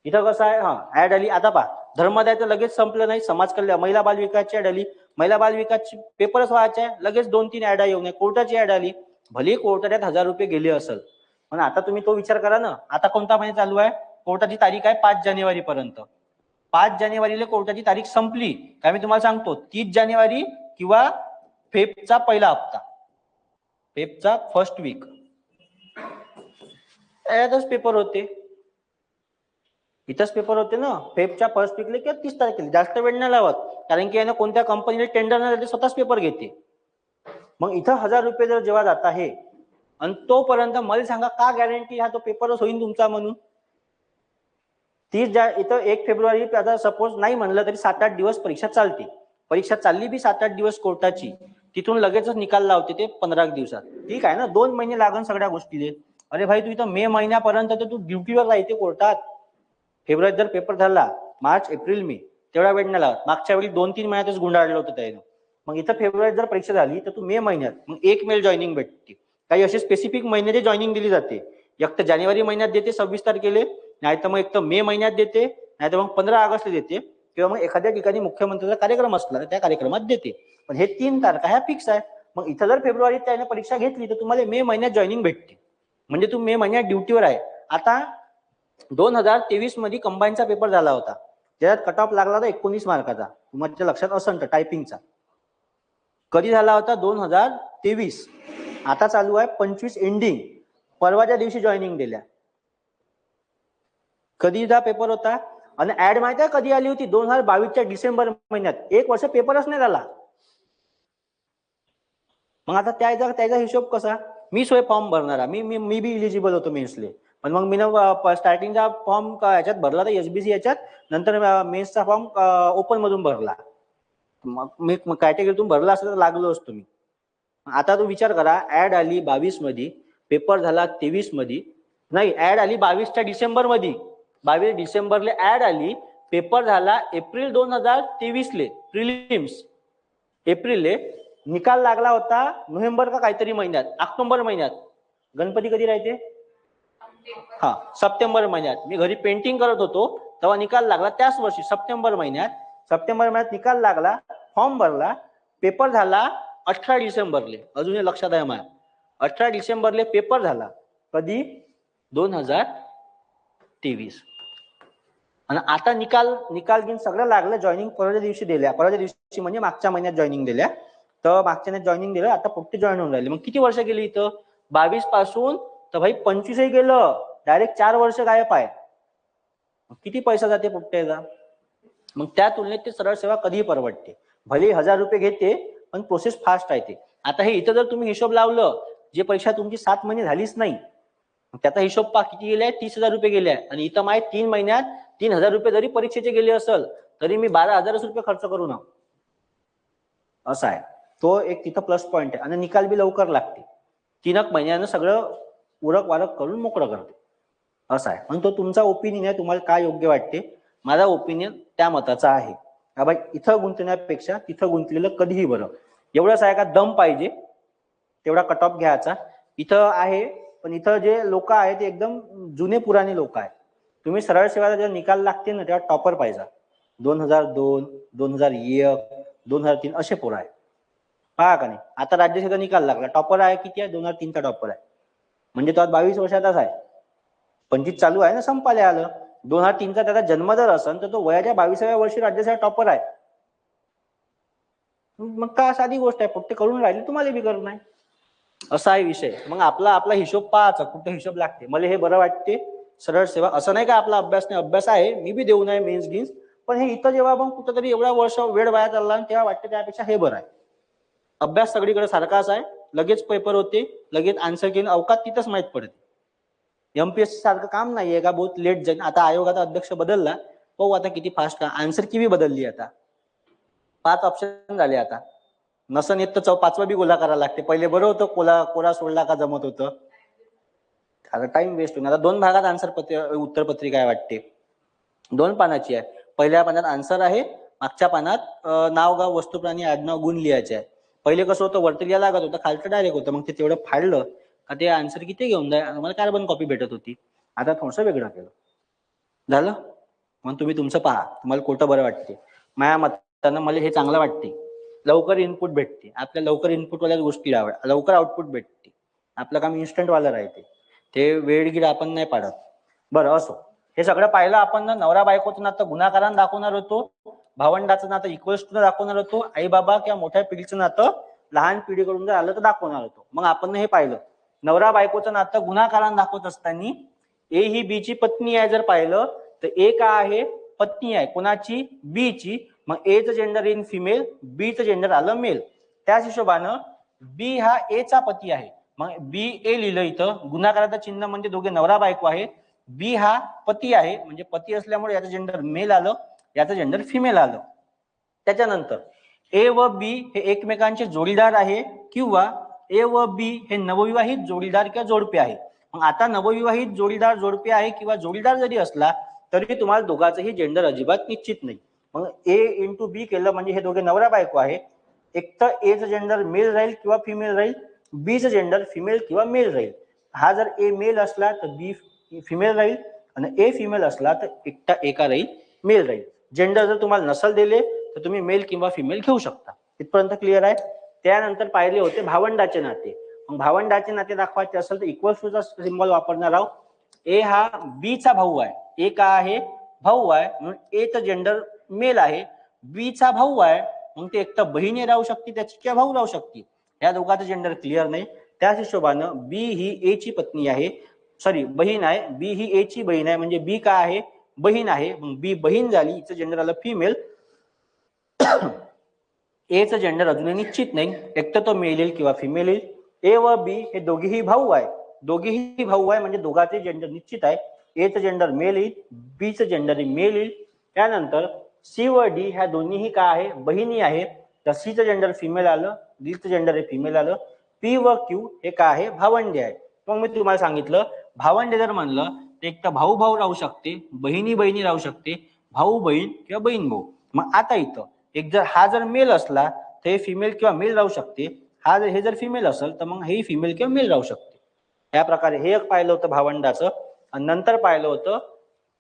इथं कसं आहे, हा ऍड आली, आता पहा धर्मदायचं लगेच संपलं नाही, समाज कल्याण, महिला बाल विकासची ऍड आली, महिला बाल विकासची पेपरच व्हायचे आहे, लगेच 2-3 ऍड येऊ नये, कोर्टाची ऍड आली, भले कोर्टात 1000 रुपये गेले असेल, पण आता तुम्ही तो विचार करा ना, आता कोणता महिना चालू आहे? कोर्टाची तारीख आहे 5 जानेवारी पर्यंत. 5 जानेवारीला कोर्टाची तारीख संपली काय, मी तुम्हाला सांगतो 30 जानेवारी किंवा फेबचा पहिला हप्ता, फेबचा फर्स्ट वीक यातच पेपर होते, इथंच पेपर होते ना, फेबच्या फर्स्ट वीकला किंवा 30 तारखेला. जास्त वेळ नाही लावत, कारण की यानं कोणत्या कंपनीला टेंडर नाही देते, स्वतःच पेपर घेते. मग इथं 1000 रुपये जर जेव्हा जात आहे, आणि तोपर्यंत मला सांगा का गॅरंटी हा तो पेपरच होईल तुमचा म्हणून? 30 इथं 1 फेब्रुवारी आता सपोज नाही म्हणलं तरी 7-8 दिवस परीक्षा चालते, परीक्षा चालली बी 7-8 दिवस कोर्टाची, तिथून लगेचच निकाल लावते ते 15 दिवसात. ठीक आहे ना, 2 महिने लागन सगळ्या गोष्टीले. अरे भाई, तू इथं मे महिन्यापर्यंत तर तू ड्युटीवर राहते कोर्टात. फेब्रुवारीत जर पेपर झाला, मार्च एप्रिल मे तेवढा वेळ नाही लागत. मागच्या वेळी 2-3 महिन्यातच गुंडाळलं होतं त्यानं. मग इथं फेब्रुवारीत जर परीक्षा झाली तर तू मे महिन्यात, मग 1 मे जॉईनिंग भेटते. काही असे स्पेसिफिक महिन्याची जॉईनिंग दिली जाते. एक तर जानेवारी महिन्यात देते 26 तारखेला, नाही तर मग एक तर मे महिन्यात देते, नाही तर मग 15 ऑगस्टला देते, किंवा मग एखाद्या ठिकाणी मुख्यमंत्र्याचा कार्यक्रम असला तर त्या कार्यक्रमात देते. पण हे 3 तारखा ह्या फिक्स आहे. मग इथं जर फेब्रुवारीत त्याने परीक्षा घेतली तर तुम्हाला मे महिन्यात जॉईनिंग भेटते. म्हणजे तू मे महिन्यात ड्युटीवर आहे. आता 2023 मध्ये कंबाईनचा पेपर झाला होता, त्याच्यात कट ऑफ लागला होता 19 मार्काचा. तुमच्या लक्षात असेल तर टायपिंगचा. कधी झाला होता? 2023. आता चालू आहे 25 एंडिंग. परवाच्या दिवशी जॉईनिंग दिल्या. कधीचा पेपर होता? आणि ऍड माहिती आहे कधी आली होती? 2022च्या डिसेंबर महिन्यात. 1 वर्ष पेपरच नाही झाला. मग आता त्याचा हिशोब कसा? मी सोय फॉर्म भरणारा, मी बी इलिजिबल होतो मेन्सले. पण मग मी स्टार्टिंगचा फॉर्म याच्यात भरला तर एसबीसी याच्यात, नंतर मेन्सचा फॉर्म ओपन मधून भरला. मग मी कॅटेगरीतून भरला असं तर लागलो असतो मी. आता तो विचार करा, ऍड आली 22 मध्ये, पेपर झाला 23 मध्ये. नाही, ऍड आली 22च्या डिसेंबर मध्ये. 22 डिसेंबरला ऍड आली, पेपर झाला एप्रिल 2023ले प्रिलिम्स. एप्रिलले निकाल लागला होता नोव्हेंबर का काहीतरी महिन्यात, ऑक्टोबर महिन्यात. गणपती कधी राहते? हा, सप्टेंबर महिन्यात. मी घरी पेंटिंग करत होतो तेव्हा निकाल लागला त्याच वर्षी सप्टेंबर महिन्यात. सप्टेंबर महिन्यात निकाल लागला, फॉर्म भरला, पेपर झाला 18 डिसेंबरले. अजून हे लक्षात आहे माझ्या. 18 डिसेंबरले पेपर झाला. कधी? 2023. आणि आता निकाल घेऊन सगळं लागलं. जॉईनिंग परवाच्या दिवशी दिल्या. परवाच्या दिवशी म्हणजे मागच्या महिन्यात जॉईनिंग दिल्या. तर मागच्या महिन्यात जॉईनिंग दिलं, आता पुढे जॉईन होऊन राहिले. मग किती वर्ष गेली इथं? 22 पासून तर भाई 25 गेलं. डायरेक्ट 4 वर्ष गायब आहे. किती पैसा जाते पुट्ट्याचा? मग त्या तुलनेत ते सरळ सेवा कधीही परवडते. भले 1000 रुपये घेते, पण प्रोसेस फास्ट आहे ते. आता हे इथं जर तुम्ही हिशोब लावलं, जे परीक्षा तुमची 7 महिने झालीच नाही, त्याचा हिशोब पा किती गेले? 30,000 रुपये गेले. आणि इथं माहिती 3 महिन्यात 3,000 रुपये जरी परीक्षेचे गेले असेल तरी मी 12,000 रुपये खर्च करू ना. असं आहे. तो एक तिथं प्लस पॉईंट आहे. आणि निकाल बी लवकर लागते. 3 महिन्यानं सगळं उरक वारक करून मोकळं करते. असं आहे. पण तो तुमचा ओपिनियन आहे, तुम्हाला काय योग्य वाटते. माझा ओपिनियन त्या मताचा आहे. बाबा इथं गुंतण्यापेक्षा तिथं गुंतलेलं कधीही बरं. एवढंच आहे का, दम पाहिजे तेवढा कट ऑफ घ्यायचा. इथं आहे, पण इथं जे लोक आहेत ते एकदम जुने पुराणे लोक आहेत. तुम्ही सरळ सेवाचा जेव्हा निकाल लागते ना तेव्हा टॉपर पाहिजे. 2002, 2001, 2003 असे पोरं आहे. पहा का नाही? आता राज्यसेवेचा निकाल लागला, टॉपर आहे किती आहे? 2003चा टॉपर आहे. म्हणजे तो 22 वर्षाचाच आहे. 25 चालू आहे ना, संपायला आलं. 2003चा त्याचा जन्म जर असेल तर तो वयाच्या 22व्या वर्षी राज्यसेवा टॉपर आहे. मग का साधी गोष्ट आहे, फक्त करून राहिली, तुम्हाला बी करून आहे. असा आहे विषय. मग आपला हिशोब पाहायचा, कुठे हिशोब लागते. मला हे बरं वाटते सरळ सेवा. असं नाही का आपला अभ्यास नाही, अभ्यास आहे, मी बी देऊ नये मेन्स गिन्स. पण हे इथं जेव्हा मग कुठेतरी एवढा वर्ष वेळ वाया चालला तेव्हा वाटते त्यापेक्षा हे बरं आहे. अभ्यास सगळीकडे सारखाच आहे, लगेच पेपर होते, लगेच आन्सर केलं, अवकात तिथंच माहित पडते. एमपीएससी सारखं काम नाहीये का बहुत लेट जाईल. आता आयोगाचा अध्यक्ष बदलला, पाहू आता किती फास्ट का. आन्सर की बी बदलली. आता 5 ऑप्शन झाले. आता नसन येत तर 5वा बी गोला करायला लागते. पहिले बरं होतं, कोरा सोडला का जमत होतं. आता टाइम वेस्ट होईल. आता 2 भागात उत्तरपत्रिका आहे वाटते. 2 पानाची आहे. पहिल्या पानात आन्सर आहे, मागच्या पानात नाव, गाव, वस्तू, प्राणी, आडनाव, गुण लिहायचे आहे. पहिले कसं होतं, वरती लिहा लागत होतं, खालचं डायरेक्ट होतं. मग ते तेवढं फाडलं का ते आन्सर किती घेऊन जाय, मला कार्बन कॉपी भेटत होती. आता थोडंसं वेगळं केलं. झालं. मग तुम्ही तुमचं पहा, तुम्हाला कोणतं बरं वाटते. माझ्या मतानं मला हे चांगलं वाटते. लवकर इनपुट भेटते. आपल्या लवकर इनपुट वाल्या गोष्टी लवकर आउटपुट भेटते. आपलं काम इन्स्टंट वाला राहते. ते वेळगीर आपण नाही पाडत. बरं असो. हे सगळं पाहिलं आपण. नवरा बायकोचं नातं गुन्हाकारानं दाखवणार होतो, भावंडाचं नातं इक्वल्स टू दाखवणार होतो, आई बाबा किंवा मोठ्या पिढीचं नातं लहान पिढीकडून जर आलं तर दाखवणार होतो. मग आपण हे पाहिलं, नवरा बायकोचं नातं गुन्हाकारानं दाखवत असताना ए ही बी ची पत्नी आहे जर पाहिलं तर ए का आहे? पत्नी आहे. कोणाची? बी ची. मग ए चं जेंडर इन फिमेल, बी चं जेंडर आलं मेल. त्याच हिशोबानं बी हा ए चा पती आहे. मग बी ए लिहिलं इथं. गुन्हाकाराचं चिन्ह म्हणजे दोघे नवरा बायको आहे. बी हा पती आहे, म्हणजे पती असल्यामुळे याचं जेंडर मेल आलं, याचं जेंडर फिमेल आलं. त्याच्यानंतर ए व बी हे एकमेकांचे जोडीदार आहे किंवा ए व बी हे नवविवाहित जोडीदार किंवा जोडपे आहे. मग आता नवविवाहित जोडीदार जोडपे आहे किंवा जोडीदार जरी असला तरी तुम्हाला दोघांचंही जेंडर अजिबात निश्चित नाही. मग ए इंटू बी केलं म्हणजे हे दोघे नवरा बायको आहे. एक तर एचं जेंडर मेल राहील किंवा फिमेल राहील, बीचं जेंडर फिमेल किंवा मेल राहील. हा जर ए मेल असला तर बी फिमेल राहील आणि ए फिमेल असला तर एकटा एका राहील मेल राहील. जेंडर जर तुम्हाला नसल दिले तर तुम्ही मेल किंवा फिमेल घेऊ शकता. इथपर्यंत क्लिअर आहे. त्यानंतर पाहिले होते भावंडाचे नाते. मग भावंडाचे नाते दाखवायचे असेल तर इक्वल टूचा सिम्बॉल वापरणार आहोत. ए हा बी चा भाऊ आहे. ए का आहे? भाऊ आहे, म्हणून ए चं जेंडर मेल आहे. बी चा भाऊ आहे मग ते एकटा बहिणी राहू शकते त्याची किंवा भाऊ राहू शकते. या दोघांचं जेंडर क्लिअर नाही. त्याच हिशोबानं बी ही ए ची पत्नी आहे, सॉरी बहीण आहे. बी ही ए ची बहीण आहे म्हणजे बी का आहे? बहीण आहे. मग बी बहीण झाली, हिचं जेंडर आलं फिमेल. ए चं जेंडर अजूनही निश्चित नाही, एक तर तो मेल येईल किंवा फिमेल येईल. ए व बी हे दोघेही भाऊ आहे. दोघेही भाऊ आहे म्हणजे दोघांचे जेंडर निश्चित आहे. ए चं जेंडर मेल येईल, बी चं जेंडर मेल येईल. त्यानंतर सी व डी ह्या दोन्हीही का आहे? बहिणी आहे. तर सी चं जेंडर फिमेल आलं, डी चं जेंडर हे फिमेल आलं. पी व क्यू हे का आहे? भावंडे आहे. मग मी तुम्हाला सांगितलं भावंडे जर म्हणलं तर एक तर भाऊ भाऊ राहू शकते, बहिणी बहिणी राहू शकते, भाऊ बहीण किंवा बहीण भाऊ. मग आता इथं एक जर हा जर मेल असला तर हे फिमेल किंवा मेल राहू शकते. हा जर हे जर फिमेल असेल तर मग हे फिमेल किंवा मेल राहू शकते. या प्रकारे हे एक पाहिलं होतं भावंडाचं. आणि नंतर पाहिलं होतं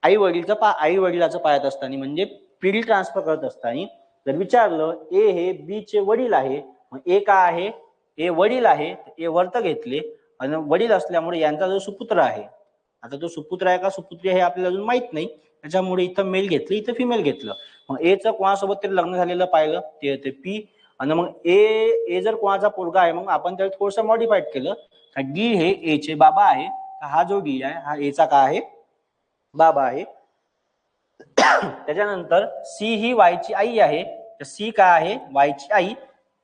आई वडिलाचं पाहत असताना म्हणजे पिढी ट्रान्सफर करत असताना जर विचारलं ए हे बी चे वडील आहे, मग ए का आहे? ए वडील आहे. ए वर्त घेतले आणि वडील असल्यामुळे यांचा जो सुपुत्र आहे, आता तो सुपुत्र आहे का सुपुत्री हे आपल्याला अजून माहित नाही, त्याच्यामुळे इथं मेल घेतलं इथं फिमेल घेतलं. मग ए चं कोणासोबत तरी लग्न झालेलं पाहिलं ते पी. आणि मग ए जर कोणाचा पोरगा आहे मग आपण त्याला थोडंसं मॉडिफाईड केलं. डी हे ए चे बाबा आहे. हा जो डी आहे हा ए चा का आहे? बाबा आहे. त्याच्यानंतर सी ही वाय ची आई आहे. तर सी का आहे? वाय ची आई.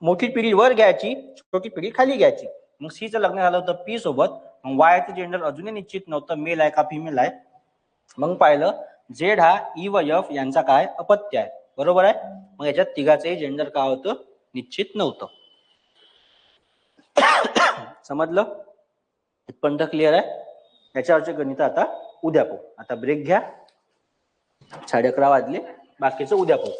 मोठी पिढी वर घ्यायची, छोटी पिढी खाली घ्यायची. मग सी चं लग्न झालं होतं पी सोबत. मग वाय चं जेंडर अजूनही निश्चित नव्हतं, मेल आहे का फिमेल आहे. मग पाहिलं झेड हा ई व एफ यांचा काय? अपत्य आहे. बरोबर आहे. मग याच्यात तिघाचंही जेंडर काय होतं? निश्चित नव्हतं. समजलं? इथपर्यंत क्लिअर आहे. याच्यावरचे गणित आता उद्या पाहू. आता ब्रेक घ्या. 11:30 वाजले, बाकीचं उद्या पाहू.